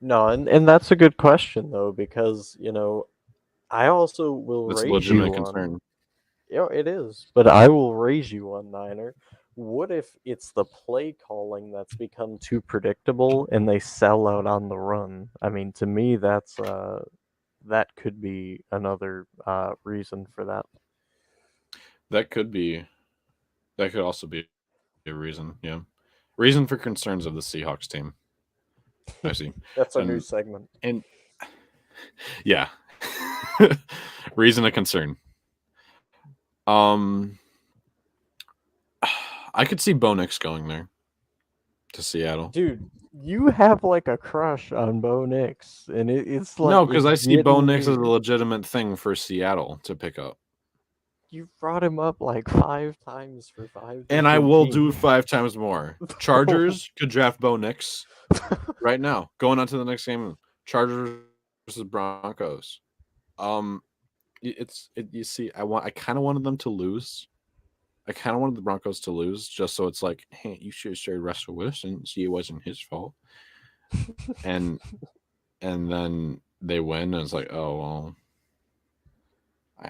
no, and that's a good question though, because I also will That's a raise legitimate you on. concern. It is, but I will raise you one, Niner. What if it's the play calling that's become too predictable and they sell out on the run? I mean, to me, that could be another reason for that. That could also be a reason. Yeah, reason for concerns of the Seahawks team. I see, That's our new and segment. and yeah, reason of concern. Um, I could see Bo Nix going there to Seattle. Dude, you have like a crush on Bo Nix, and it's like No, because it's I see Bo getting Nix as a weird. legitimate thing for Seattle to pick up. You've brought him up like 5 times for 5 And I different will do teams. 5 times more. Chargers could draft Bo Nix right now. Going on to the next game. Chargers versus Broncos. You see, I kind of wanted them to lose. I kind of wanted the Broncos to lose just so it's like, hey, you should have started Russell Wilson. See, it wasn't his fault. And then they win, and it's like, oh well.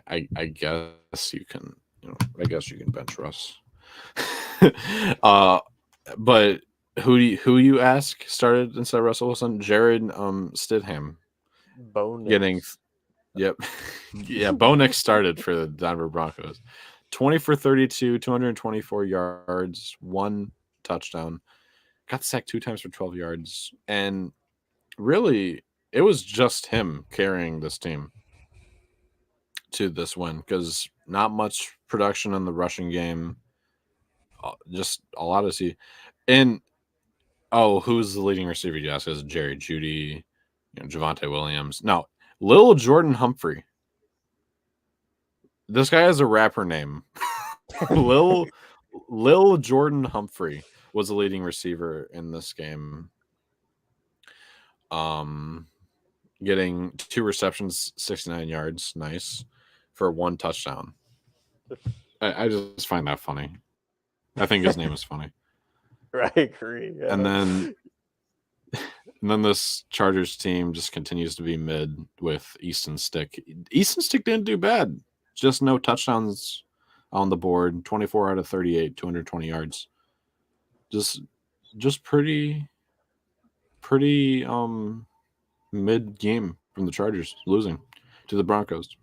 I guess you can, I guess you can bench Russ. But who you ask started instead of Russell Wilson? Jared Stidham Bo Nix. getting yep. Yeah, Bo Nix started for the Denver Broncos. 20 for 32, 224 yards, 1 touchdown. Got sacked 2 times for 12 yards. And really, it was just him carrying this team to this win because not much production in the rushing game. Just a lot of see. And who's the leading receiver? You ask is Jerry Jeudy, Javonte Williams. No, Lil Jordan Humphrey. This guy has a rapper name. Lil Jordan Humphrey was the leading receiver in this game. Getting 2 receptions, 69 yards, nice, for 1 touchdown. I just find that funny. I think his name is funny. I agree. Yeah. And then this Chargers team just continues to be mid with Easton Stick. Easton Stick didn't do bad. Just no touchdowns on the board. 24 out of 38, 220 yards. Just pretty mid game from the Chargers, losing to the Broncos.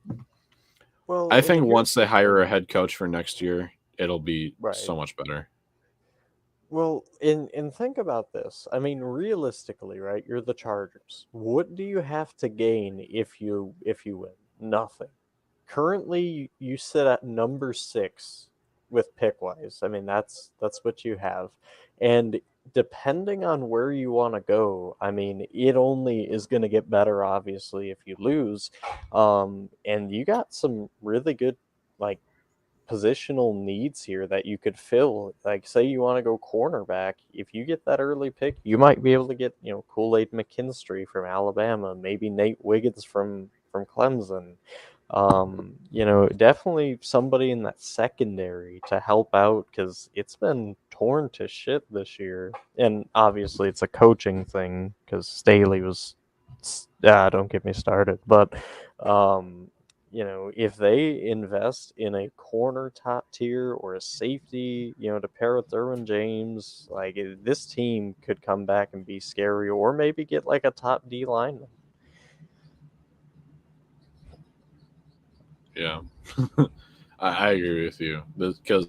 Well, I think once they hire a head coach for next year, it'll be Right. so much better. Well, and think about this. I mean, realistically, right? You're the Chargers. What do you have to gain if you win? Nothing. Currently, you sit at number 6 with pick wise. I mean, that's what you have, and depending on where you want to go, I mean, it only is going to get better, obviously, if you lose. And you got some really good, like, positional needs here that you could fill. Like, say you want to go cornerback, if you get that early pick, you might be able to get, Kool-Aid McKinstry from Alabama, maybe Nate Wiggins from Clemson. Definitely somebody in that secondary to help out because it's been torn to shit this year. And obviously it's a coaching thing because Staley was, don't get me started. But, if they invest in a corner top tier or a safety, to pair with Derwin James, like this team could come back and be scary or maybe get like a top D lineman. Yeah, I agree with you because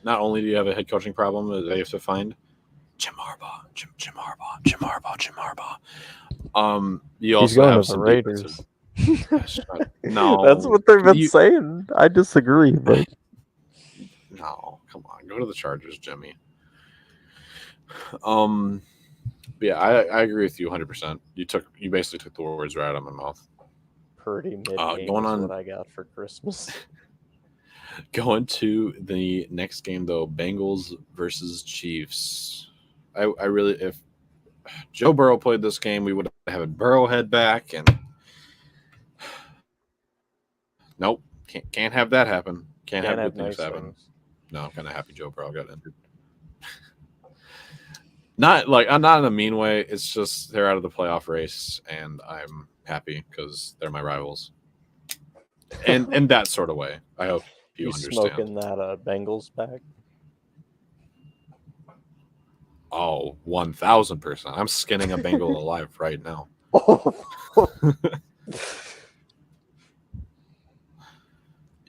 not only do you have a head coaching problem, they have to find Jim Harbaugh. You He's also going have to the some Raiders. No, That's what they've been You- saying. I disagree, but no, come on, go to the Chargers, Jimmy. But yeah, I agree with you 100%. You basically took the words right out of my mouth. Pretty mid game Going is on- what I got for Christmas. Going to the next game though, Bengals versus Chiefs. I really, if Joe Burrow played this game, we would have had Burrowhead back, and nope, can't have that happen. Can't have good things nice happen. things. No, I'm kind of happy Joe Burrow got injured. Not like I'm not in a mean way. It's just they're out of the playoff race, and I'm happy because they're my rivals. And in that sort of way, I hope you understand. Smoking that Bengals pack? Oh, 1,000%. I'm skinning a Bengal alive right now.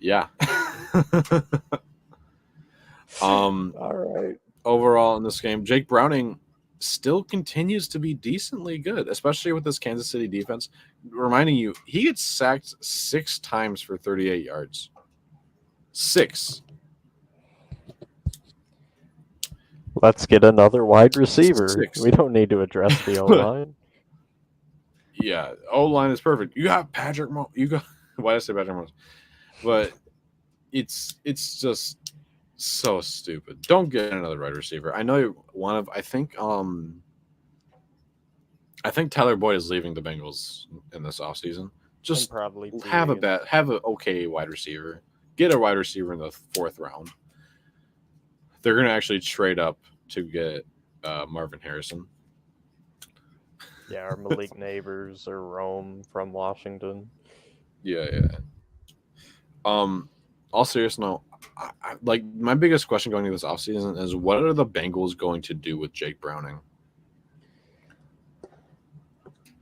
Yeah. All right. Overall in this game, Jake Browning still continues to be decently good, especially with this Kansas City defense. Reminding you, he gets sacked 6 times for 38 yards. 6. Let's get another wide receiver. 6. We don't need to address the O line. Yeah, O line is perfect. You got Patrick. You got why did I say Patrick Mahomes? But it's just so stupid. Don't get another wide receiver. I know I think Tyler Boyd is leaving the Bengals in this offseason. Just probably have an okay wide receiver. Get a wide receiver in the 4th round. They're going to actually trade up to get Marvin Harrison. Yeah, or Malik Neighbors or Rome from Washington. Yeah. All serious note, like my biggest question going into this offseason is what are the Bengals going to do with Jake Browning?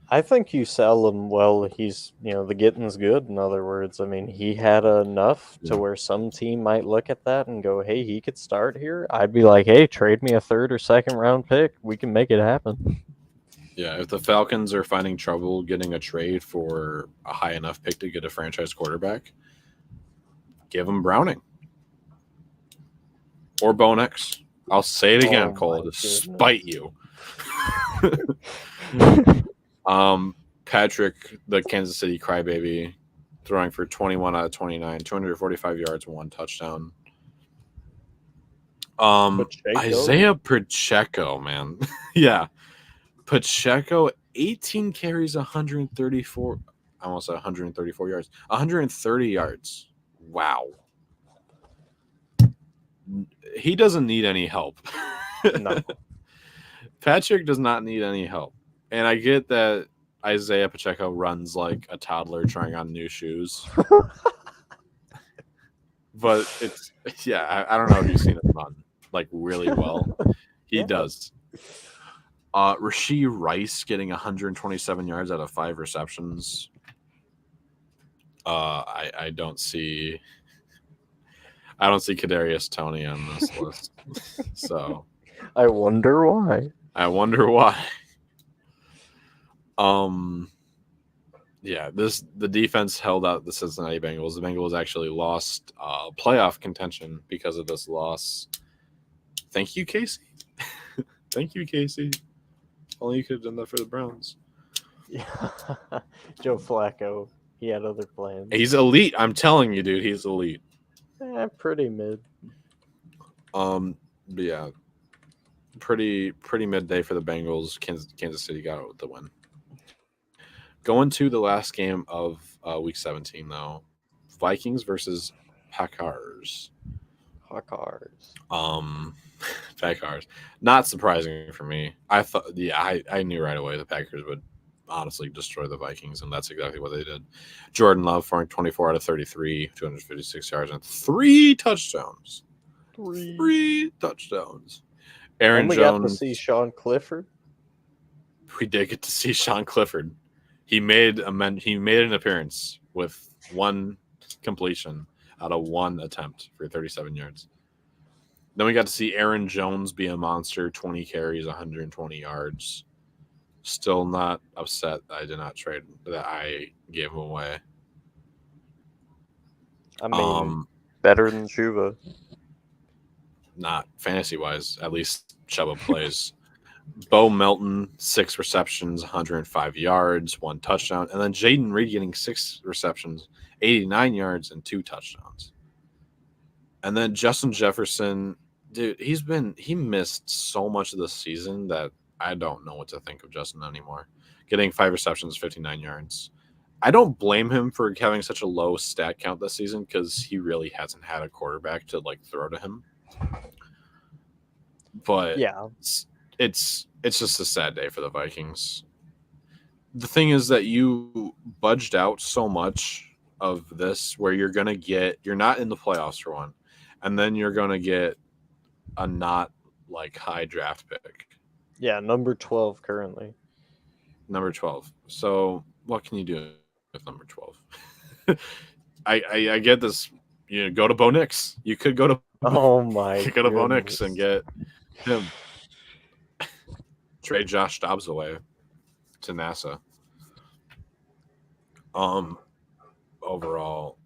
I think you sell him well. He's, the getting's good. In other words, I mean, he had enough to where some team might look at that and go, "Hey, he could start here." I'd be like, "Hey, trade me a 3rd or 2nd round pick. We can make it happen." Yeah, if the Falcons are finding trouble getting a trade for a high enough pick to get a franchise quarterback, give them Browning or Bone X. I'll say it again, Cole, to spite you. Patrick, the Kansas City crybaby, throwing for 21 out of 29, 245 yards, 1 touchdown. Isaiah Pacheco, man. Yeah. Pacheco, 18 carries, 134, almost 134 yards, 130 yards. Wow. He doesn't need any help. No. Patrick does not need any help. And I get that Isaiah Pacheco runs like a toddler trying on new shoes. But I don't know if you've seen him run like really well. He does. Rashee Rice getting 127 yards out of 5 receptions. I don't see Kadarius Toney on this list. So I wonder why. The defense held out the Cincinnati Bengals. The Bengals actually lost playoff contention because of this loss. Thank you, Casey. Thank you, Casey. Only you could have done that for the Browns. Yeah. Joe Flacco, he had other plans. He's elite. I'm telling you, dude, he's elite. Pretty mid. Yeah, pretty midday for the Bengals. Kansas City got the win. Going to the last game of Week 17, though, Vikings versus Packers. Packers. Not surprising for me. I thought, I knew right away the Packers would honestly destroy the Vikings, and that's exactly what they did. Jordan Love throwing 24 out of 33, 256 yards, and 3 touchdowns. 3 touchdowns. Aaron Jones. Got to see Sean Clifford. We did get to see Sean Clifford. He made an appearance with 1 completion out of 1 attempt for 37 yards. Then we got to see Aaron Jones be a monster, 20 carries, 120 yards. Still not upset that I did not trade that I gave him away. I mean, Um, better than Chuba. not fantasy wise. At least Chuba plays. Bo Melton, 6 receptions, 105 yards, 1 touchdown, and then Jaden Reed getting 6 receptions, 89 yards, and 2 touchdowns. And then Justin Jefferson, dude, he missed so much of the season that I don't know what to think of Justin anymore. Getting 5 receptions, 59 yards. I don't blame him for having such a low stat count this season because he really hasn't had a quarterback to like throw to him. But Yeah, it's just a sad day for the Vikings. The thing is that you budged out so much of this where you're not in the playoffs for one, and then you're gonna get a not like high draft pick, yeah, number 12 currently. number 12. So what can you do with number 12? I get this. You know, go to Bo Nix. You could go to Oh my you could go to Bo Nix and goodness. get him. Trade Josh Dobbs away to NASA. Overall,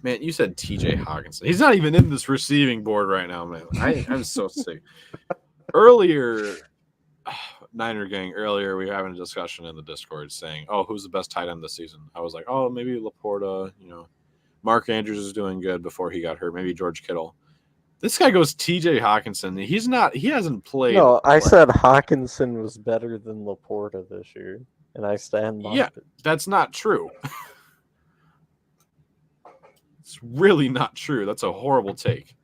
man, you said TJ Hawkinson. He's not even in this receiving board right now, man. I'm so sick. Earlier, Niner gang, earlier we were having a discussion in the Discord saying, oh, who's the best tight end this season? I was like, oh, maybe Laporta, Mark Andrews is doing good before he got hurt. Maybe George Kittle. This guy goes TJ Hawkinson. He hasn't played. No, I said Hawkinson was better than Laporta this year, and I stand by Yeah, it. that's not true. It's really not true. That's a horrible take.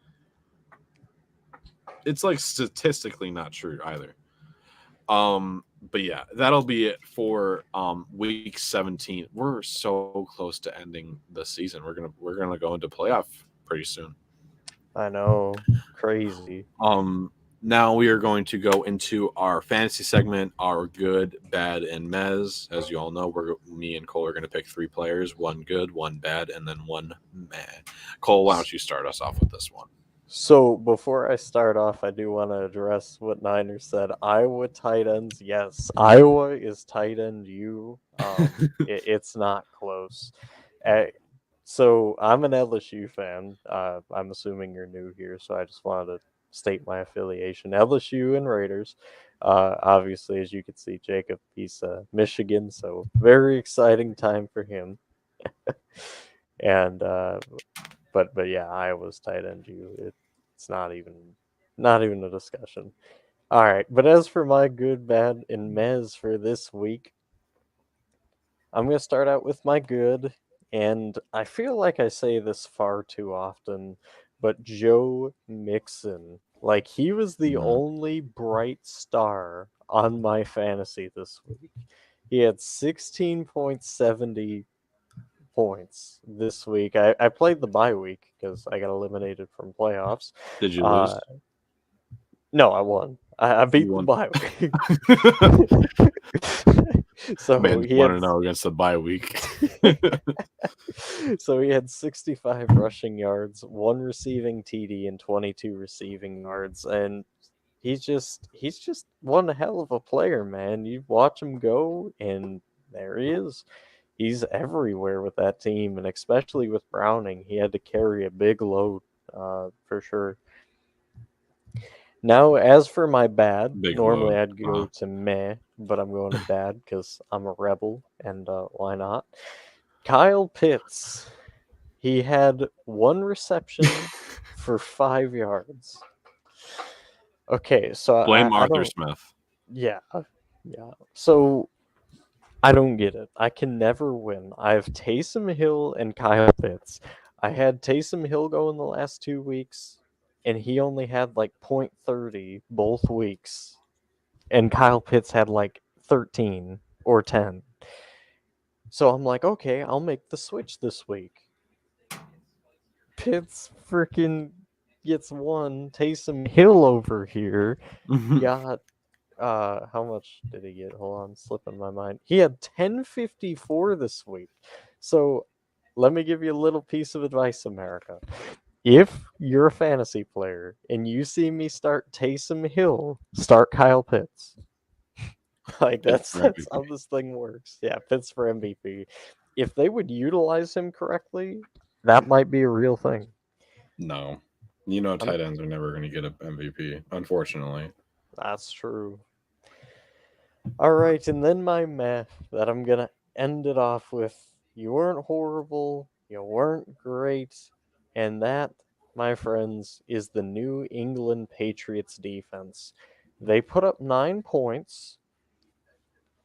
It's like statistically not true either. But yeah, that'll be it for week 17. We're so close to ending the season. We're gonna go into playoff pretty soon. I know, crazy. Now we are going to go into our fantasy segment, our good, bad, and mez. As you all know, me and Cole are going to pick 3 players, 1 good, 1 bad, and then 1 meh. Cole, why don't you start us off with this one? So before I start off, I do want to address what Niners said. Iowa tight ends, yes, Iowa is tight end you. It's not close. So I'm an LSU fan. I'm assuming you're new here, so I just wanted to state my affiliation. LSU and Raiders. Obviously, as you can see, Jacob, he's Michigan, so very exciting time for him. And but yeah, Iowa's tight end you. It's not even a discussion. All right, but as for my good, bad, and mez for this week, I'm gonna start out with my good, and I feel like I say this far too often, but Joe Mixon, like he was the only bright star on my fantasy this week. He had 16.70 points this week. I played the bye week because I got eliminated from playoffs. Did you lose? No, I won. I beat You the won. bye week. So Man, he want to had know against the bye week. so he had 65 rushing yards, 1 receiving TD, and 22 receiving yards, and he's just one hell of a player, man. You watch him go, and there he is. He's everywhere with that team, and especially with Browning, he had to carry a big load for sure. Now, as for my bad, Big normally load. I'd go to meh, but I'm going to bad because I'm a rebel, and why not? Kyle Pitts, he had 1 reception for 5 yards. Okay, so Blame I Arthur don't. Smith. Yeah. So I don't get it. I can never win. I have Taysom Hill and Kyle Pitts. I had Taysom Hill go in the last 2 weeks, and he only had like .30 both weeks. And Kyle Pitts had like 13 or 10. So I'm like, okay, I'll make the switch this week. Pitts freaking gets 1. Taysom Hill over here got how much did he get? Hold on, slipping my mind. He had 1054 this week. So let me give you a little piece of advice, America. If you're a fantasy player and you see me start Taysom Hill, start Kyle Pitts. Like Pitts for that's MVP. how this thing works. Yeah, Pitts for MVP. If they would utilize him correctly, that might be a real thing. No, I'm, tight ends are never going to get an MVP, unfortunately. that's true. All right, and then my meh that I'm gonna end it off with. You weren't horrible. You weren't great, and that, my friends, is the New England Patriots defense. They put up 9 points,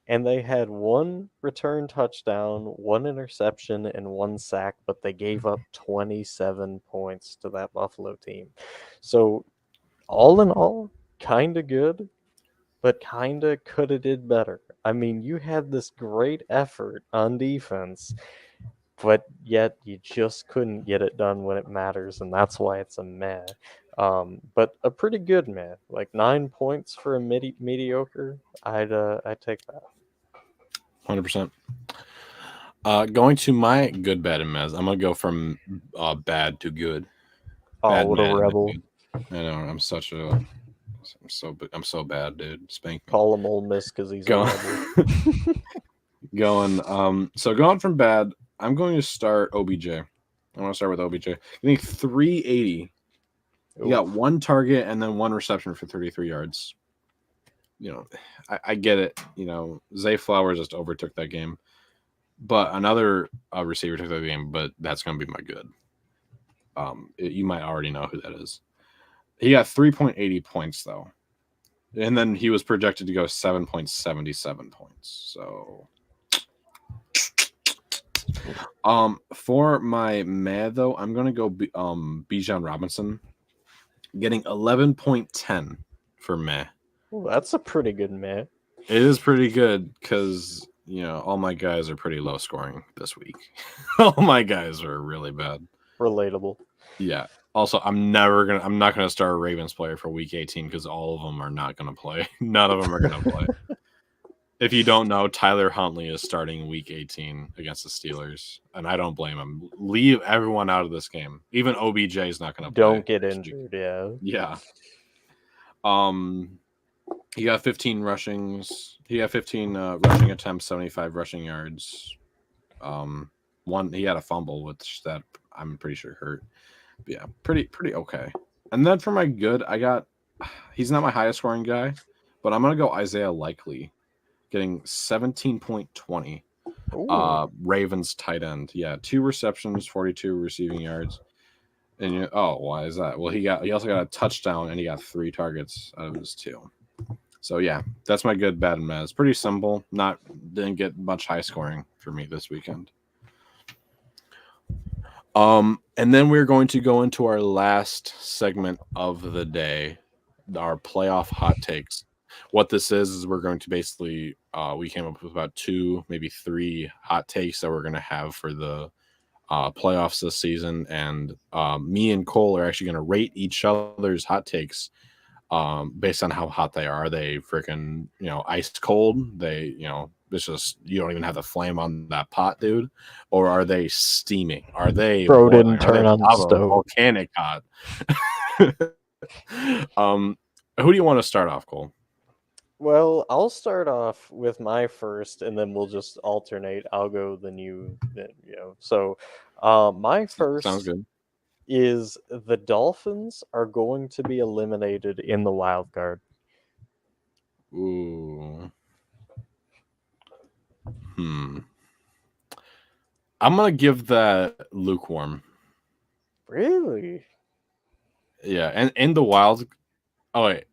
and they had one return touchdown, one interception, and one sack, but they gave up 27 points to that Buffalo team. So, all in all, kind of good, but kind of could have did better. I mean, you had this great effort on defense, but yet you just couldn't get it done when it matters, and that's why it's a meh. But a pretty good meh, like 9 points for a mediocre. I'd take that. 100%. Going to my good, bad, and mez. I'm gonna go from bad to good. Oh, Bad, what a mad, and then rebel! good. I know I'm so bad, dude. Spank me. Call him Ole Miss because he's a Going, rebel. going from bad. I'm going to start OBJ. I want to start with OBJ. I think 380. He got Oof. one target and then one reception for 33 yards. I get it. Zay Flowers just overtook that game, but another receiver took that game. But that's going to be my good. You might already know who that is. He got 3.80 points though, and then he was projected to go 7.77 points. So, for my mad though, I'm gonna go Bijan Robinson, getting 11.10 for meh. Ooh, that's a pretty good meh. It is pretty good because all my guys are pretty low scoring this week. All my guys are really bad. Relatable. Yeah. Also, I'm not gonna start a Ravens player for week 18 because all of them are not gonna play. None of them are gonna play. If you don't know, Tyler Huntley is starting week 18 against the Steelers, and I don't blame him. Leave everyone out of this game. Even OBJ is not gonna play. Don't get injured. Yeah. Yeah. He got 15 rushings. He had 15 rushing attempts, 75 rushing yards. He had a fumble, which that I'm pretty sure hurt. But yeah, pretty okay. And then for my good, he's not my highest scoring guy, but I'm gonna go Isaiah Likely, getting 17.20. Ravens tight end. Yeah, 2 receptions, 42 receiving yards. And why is that? Well, he also got a touchdown and he got 3 targets out of his 2. So yeah, that's my good, bad, and mez. Pretty simple. Didn't get much high scoring for me this weekend. And then we're going to go into our last segment of the day, our playoff hot takes. What this is we're going to basically we came up with about 2, maybe 3 hot takes that we're going to have for the playoffs this season, and me and Cole are actually going to rate each other's hot takes based on how hot they are. Are they freaking ice cold? It's just you don't even have the flame on that pot, dude. Or are they steaming? Are they Bro boiling? didn't Are they turn on the lava, stove. volcanic hot? Who do you want to start off, Cole? Well, I'll start off with my first, and then we'll just alternate. I'll go then you. So, my first Sounds good. is the Dolphins are going to be eliminated in the wild card. Ooh. I'm gonna give that lukewarm. Really? Yeah, and in the wild. Oh wait.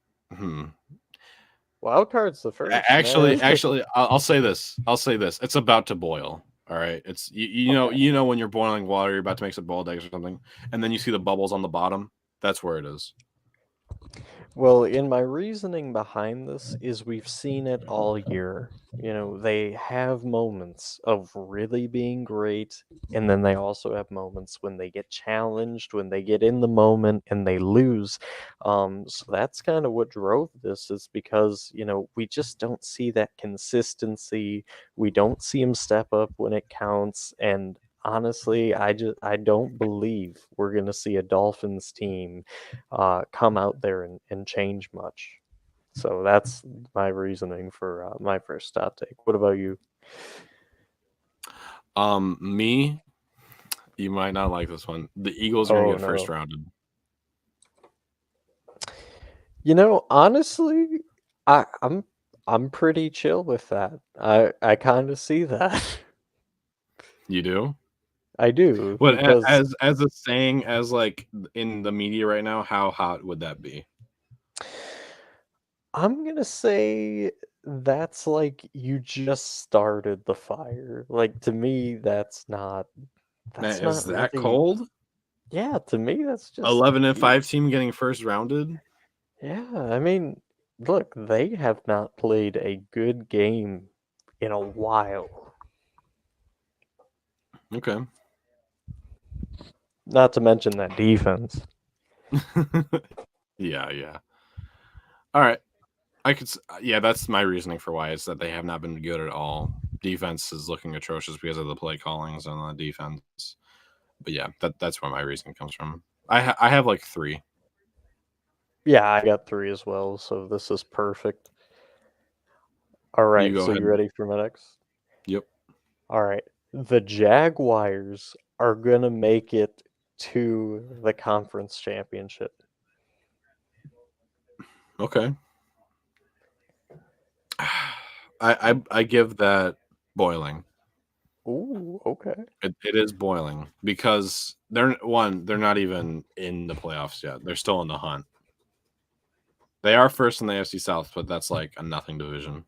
Wild card's the first. Actually, man. I'll say this. It's about to boil. All right. It's you know when you're boiling water, you're about to make some boiled eggs or something, and then you see the bubbles on the bottom. That's where it is. Well, in my reasoning behind this is we've seen it all year. They have moments of really being great, and then they also have moments when they get challenged, when they get in the moment and they lose. So that's kind of what drove this, is because, we just don't see that consistency. We don't see them step up when it counts, and honestly, I don't believe we're gonna see a Dolphins team come out there and change much. So that's my reasoning for my first hot take. What about you? Me, you might not like this one. The Eagles are gonna Oh get first no. rounded. Honestly, I'm pretty chill with that. I kind of see that. You do? I do What because as a saying, as like in the media right now, how hot would that be? I'm gonna say that's like you just started the fire. Like to me, that's Man, is not that really. cold? Yeah, to me, that's just 11-5 team getting first rounded? yeah. I mean, look, they have not played a good game in a while. Okay. Not to mention that defense. Yeah. All right. Yeah, that's my reasoning for why is that they have not been good at all. Defense is looking atrocious because of the play callings on the defense. But yeah, that's where my reasoning comes from. I have like 3. Yeah, I got three as well, so this is perfect. All You right, go so you ahead. ready for my next? Yep. All right. The Jaguars are going to make it to the conference championship. Okay. I give that boiling. Ooh, okay. It is boiling because they're not even in the playoffs yet. They're still in the hunt. They are first in the AFC South, but that's like a nothing division.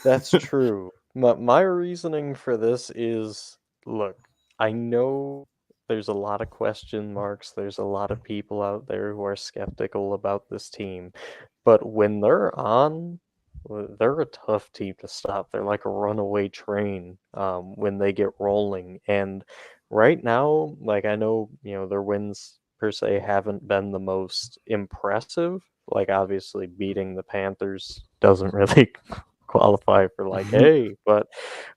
That's true. My reasoning for this is look, I know there's a lot of question marks. There's a lot of people out there who are skeptical about this team. But when they're on, they're a tough team to stop. They're like a runaway train when they get rolling. And right now, like I know, their wins per se haven't been the most impressive. Like obviously beating the Panthers doesn't really qualify for like, hey, but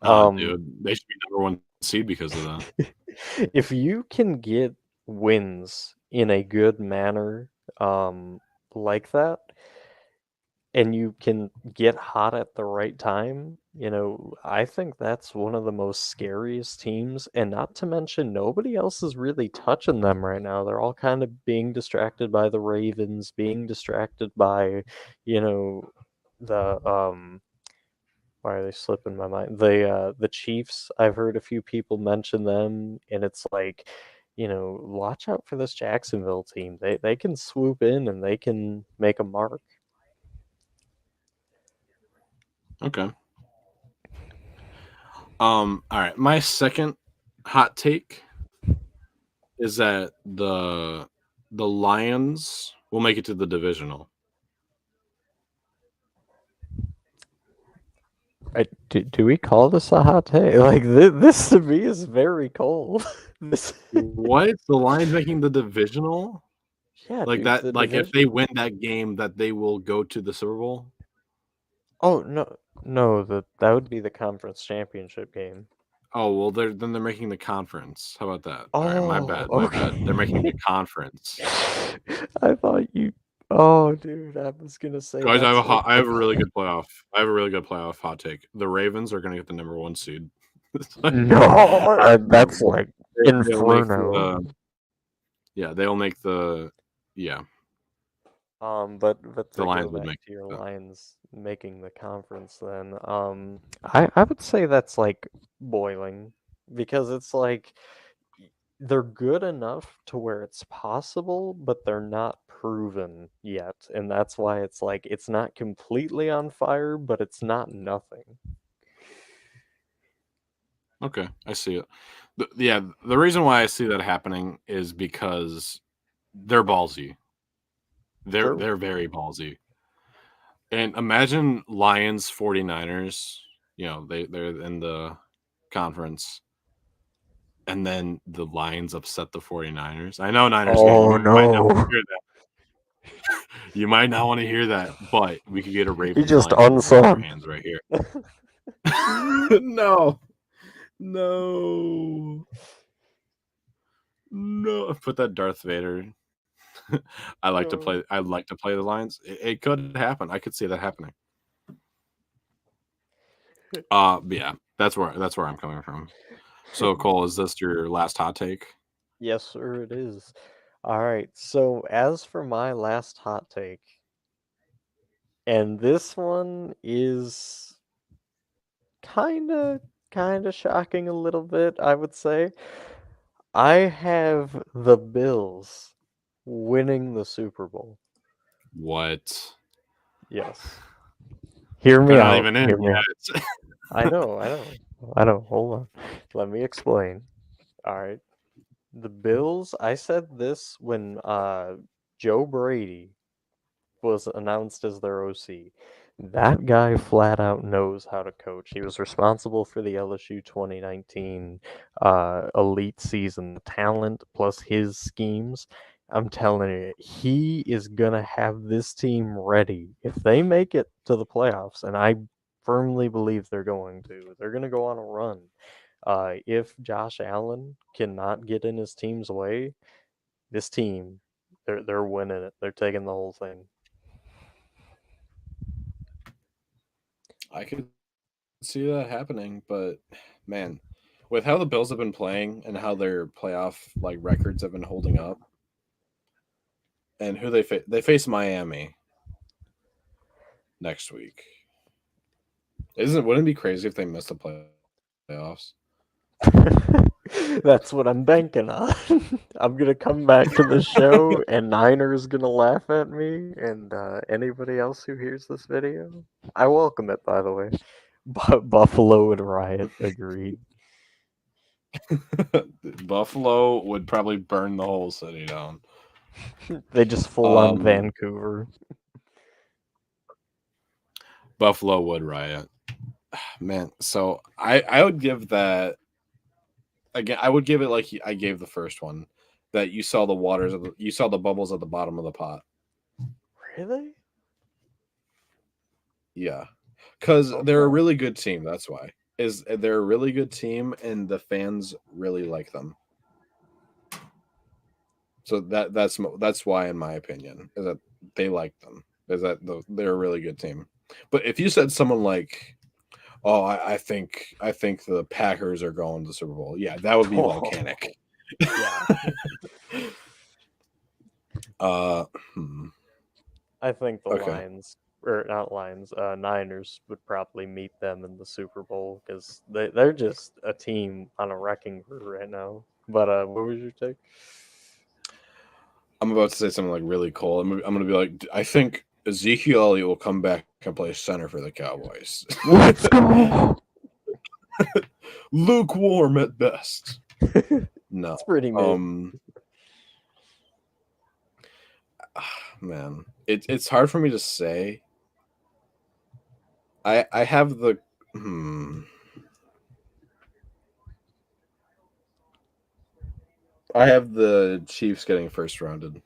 Dude, they should be number 1 seed because of that. if you can get wins in a good manner, like that, and you can get hot at the right time, I think that's one of the most scariest teams. And not to mention, nobody else is really touching them right now. They're all kind of being distracted by the Ravens, being distracted by, the why are they slipping my mind? The Chiefs. I've heard a few people mention them, and it's like, watch out for this Jacksonville team. They can swoop in and they can make a mark. Okay. All right. My second hot take is that the Lions will make it to the divisional. Do we call this a hot take? Like this to me is very cold. This, What? The Lions making the divisional? yeah, Like dude, that? the Like if they division. win that game, that they will go to the Super Bowl? Oh no, no, that would be the conference championship game. Oh well, then they're making the conference. How about that? All right, my Oh, bad, my bad. They're making the okay. conference. I thought you. Oh, dude, I was gonna say Guys, that's like I the. have a really good playoff. I have a really good playoff hot take. The Ravens are going to get the number 1 seed. No, that's like They'll make inferno. the they'll make the yeah. But The to go Lions would back make to your that. Lions making the conference, then I would say that's like boiling because it's like they're good enough to where it's possible, but they're not proven yet, and that's why it's like it's not completely on fire, but it's not nothing. Okay, I see it. The reason why I see that happening is because they're ballsy. True. They're very ballsy. And imagine Lions 49ers, they're in the conference and then the Lions upset the 49ers. I know Niners gang, Oh you might not want to no. hear that. You might not want to hear that, but we could get a He Ravens just Lions Super Bowl on our unsubbed. hands right here. No. No. No. Put that Darth Vader. I like to play. I like to play the Lions. It could happen. I could see that happening. But yeah, that's where I'm coming from. So Cole, is this your last hot take? Yes, sir, it is. All right. So as for my last hot take, and this one is kind of shocking a little bit, I would say. I have the Bills winning the Super Bowl. What? Yes. Hear me They're not out. even in Hear me out. yet. I know. Hold on. Let me explain. All right. The Bills, I said this when Joe Brady was announced as their OC. That guy flat out knows how to coach. He was responsible for the LSU 2019 elite season. The talent plus his schemes. I'm telling you, he is going to have this team ready. If they make it to the playoffs, and I firmly believe they're going to, they're going to go on a run. If Josh Allen cannot get in his team's way, this team, they're winning it. They're taking the whole thing. I could see that happening, but man, with how the Bills have been playing and how their playoff like records have been holding up, and who they face Miami next week. Wouldn't it be crazy if they missed the playoffs? That's what I'm banking on. I'm gonna come back to the show, and Niner's gonna laugh at me, and anybody else who hears this video, I welcome it. By the way, but Buffalo would riot. Agreed. Buffalo would probably burn the whole city down. They just full on Vancouver. Buffalo would riot. Man, so I would give that again. I would give it like I gave the first one, that you saw you saw the bubbles at the bottom of the pot. Really? Yeah, because they're a Okay. really good team. That's why they're a really good team, and the fans really like them. So that's why, in my opinion, is that they like them. Is that they're a really good team. But if you said someone like, "Oh, I think the Packers are going to the Super Bowl," yeah, that would be volcanic. Yeah. I think the Okay. Lions, or not Lions, Niners would probably meet them in the Super Bowl because they're just a team on a wrecking crew right now. But what was your take? I'm about to say something like really cool. I'm gonna be like, I think Ezekiel Elliott will come back and play center for the Cowboys. Let's go. Lukewarm at best. No. It's pretty mid. Man, it's hard for me to say. I have the I have the Chiefs getting first rounded.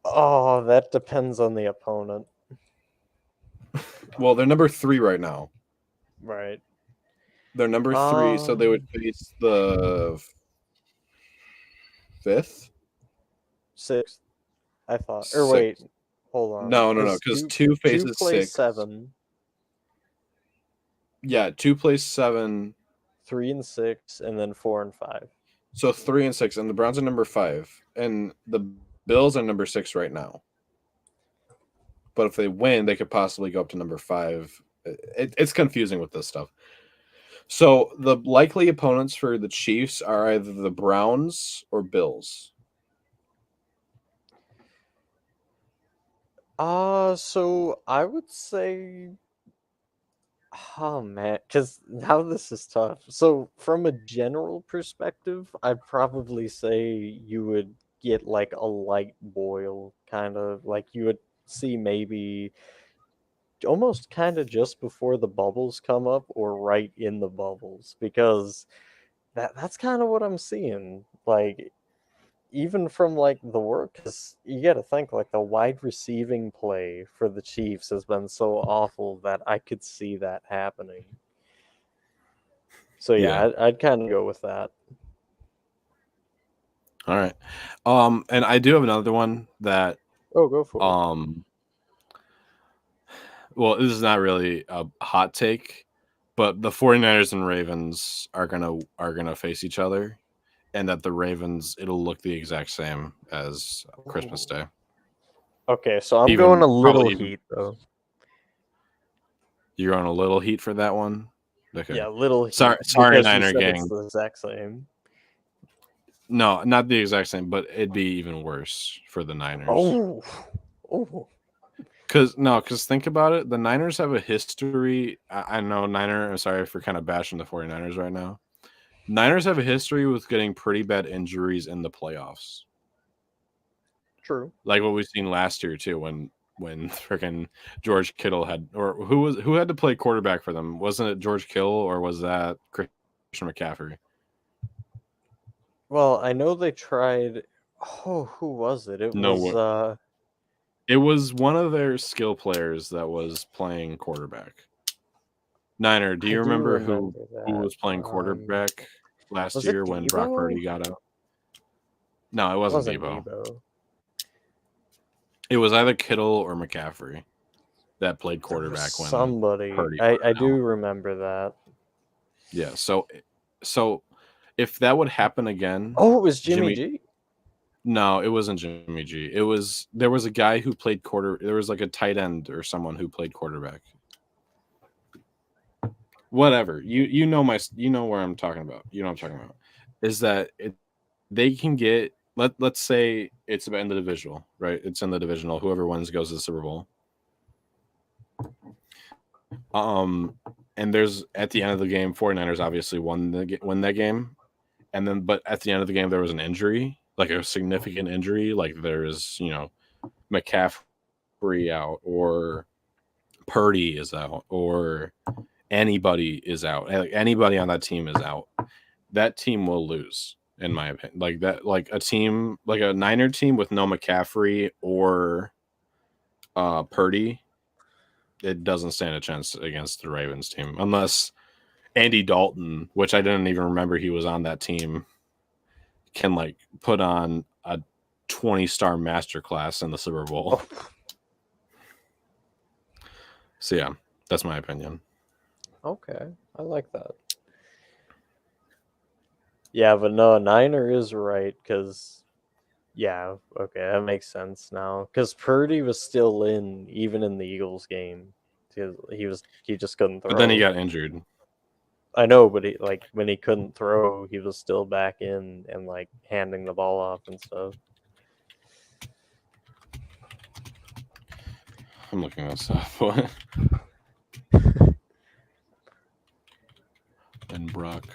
Oh, that depends on the opponent. Well, they're number 3 right now. Right. They're number 3, so they would face the 5th, 6th, I thought. Or wait, hold on. No, because 2 faces 6. 7. Yeah, 2 plays 7. 3 and 6, and then 4 and 5. So 3 and 6, and the Browns are number 5, and the Bills are number 6 right now. But if they win, they could possibly go up to number 5. It's confusing with this stuff. So the likely opponents for the Chiefs are either the Browns or Bills. So I would say, oh man, because now this is tough. So from a general perspective, I'd probably say you would get like a light boil, kind of like you would see maybe almost kind of just before the bubbles come up or right in the bubbles, because that's kind of what I'm seeing. Like even from like the work, because you got to think like the wide receiving play for the Chiefs has been so awful that I could see that happening. So yeah, Yeah. I'd kind of go with that. All right. And I do have another one that Oh, go for it. Well, this is not really a hot take, but the 49ers and Ravens are gonna face each other, and that the Ravens it'll look the exact same as Christmas Day. Okay, so I'm Even going a little probably even heat though. you're on a little heat for that one. Okay. Yeah, little heat. Sorry, Because you Niner said gang. it's the exact same. No, not the exact same, but it'd be even worse for the Niners. Oh. Because think about it. The Niners have a history. I know I'm sorry for kind of bashing the 49ers right now. Niners have a history with getting pretty bad injuries in the playoffs. True. Like what we've seen last year too, when freaking George Kittle had, or who had to play quarterback for them? Wasn't it George Kittle or was that Christian McCaffrey? Well, I know they tried. Oh, who was it? It No, was it was one of their skill players that was playing quarterback. Niner, do I you do remember who that. was playing quarterback last Was it year when Brock Debo? Purdy got out? No, it It wasn't wasn't Debo. Debo. It was either Kittle or McCaffrey that played There was quarterback when somebody. Purdy I went do out. remember that. Yeah, so if that would happen again, Oh, it was Jimmy G. No, it wasn't Jimmy G. There was a guy who played there was like a tight end or someone who played quarterback. Whatever. You know where I'm talking about. You know what I'm talking about. Is that they can get let's say it's in the divisional, right? It's in the divisional. Whoever wins goes to the Super Bowl. And there's at the end of the game, 49ers obviously win that game. And then but at the end of the game there was an injury, like a significant injury, like there's, McCaffrey out or Purdy is out or anybody is out. Like anybody on that team is out. That team will lose, in my opinion. Like that, like a team, like a Niner team with no McCaffrey or Purdy, it doesn't stand a chance against the Ravens team unless Andy Dalton, which I didn't even remember he was on that team, can like put on a 20-star masterclass in the Super Bowl. So yeah, that's my opinion. Okay, I like that. Yeah, but no, Niner is right because, yeah, okay, that makes sense now. Because Purdy was still even in the Eagles game. He just couldn't throw. But then he got injured. I know, but when he couldn't throw, he was still back in and like handing the ball off and stuff. I'm looking this up. And Brock.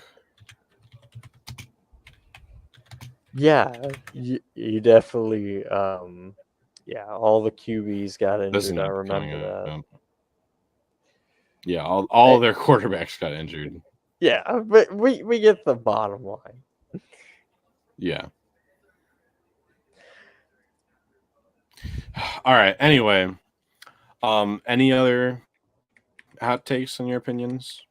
Yeah, you definitely. Yeah, all the QBs got injured. I remember that. Yeah, all their quarterbacks got injured. Yeah, but we get the bottom line. Yeah. All right. Anyway, any other hot takes in your opinions?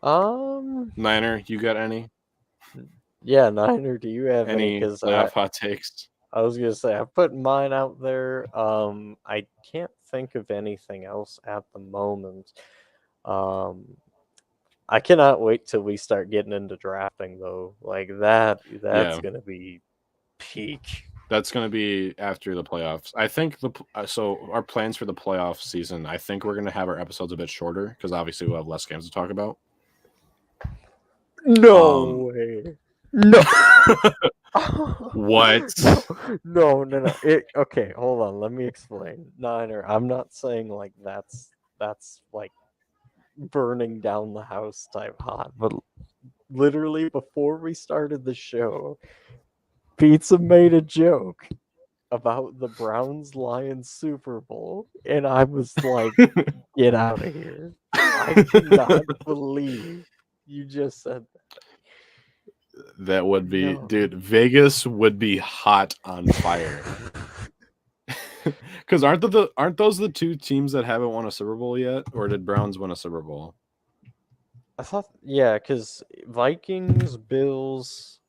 Niner, you got any? Yeah, Niner, do you have any? Any playoff hot takes? I was gonna say I put mine out there. I can't think of anything else at the moment. I cannot wait till we start getting into drafting though. Like that's gonna be peak. That's going to be after the playoffs. I think so our plans for the playoff season, I think we're going to have our episodes a bit shorter because obviously we'll have less games to talk about. No way. No. What? No. Okay, hold on. Let me explain. Niner, I'm not saying like that's like burning down the house type hot, but literally before we started the show, Pizza made a joke about the Browns Lions Super Bowl, and I was like, get out of here. I cannot believe you just said that. That would be, dude, Vegas would be hot on fire. Because aren't those the two teams that haven't won a Super Bowl yet? Or did Browns win a Super Bowl? I thought, yeah, because Vikings, Bills,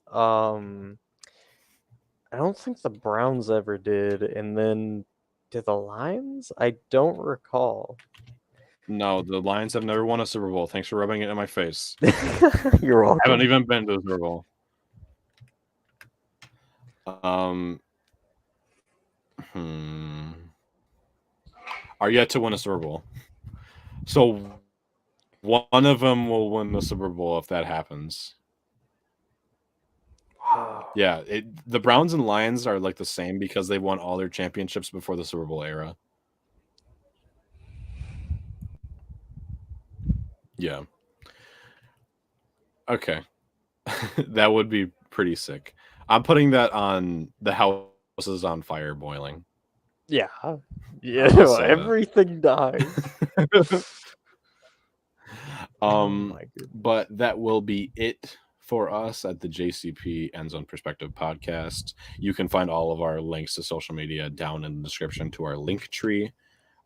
I don't think the Browns ever did, and then did the Lions? I don't recall. No, the Lions have never won a Super Bowl. Thanks for rubbing it in my face. You're I haven't welcome. even been to the Super Bowl. Are yet to win a Super Bowl. So one of them will win the Super Bowl if that happens. Yeah, the Browns and Lions are like the same because they won all their championships before the Super Bowl era. Yeah. Okay. That would be pretty sick. I'm putting that on the house is on fire boiling. Yeah. I'll say that. Everything dies. Oh my goodness. But that will be it for us at the JCP End Zone Perspective podcast. You can find all of our links to social media down in the description to our link tree.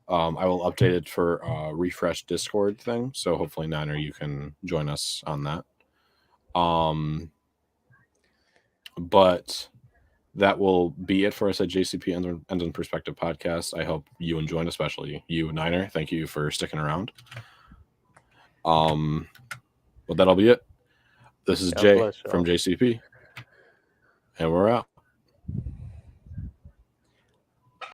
I will update it for a refresh Discord thing, so hopefully Niner, you can join us on that. But that will be it for us at JCP End Zone Perspective podcast. I hope you enjoyed, especially you, Niner. Thank you for sticking around. But that'll be it. This is God Jay bless y'all. from JCP, and we're out.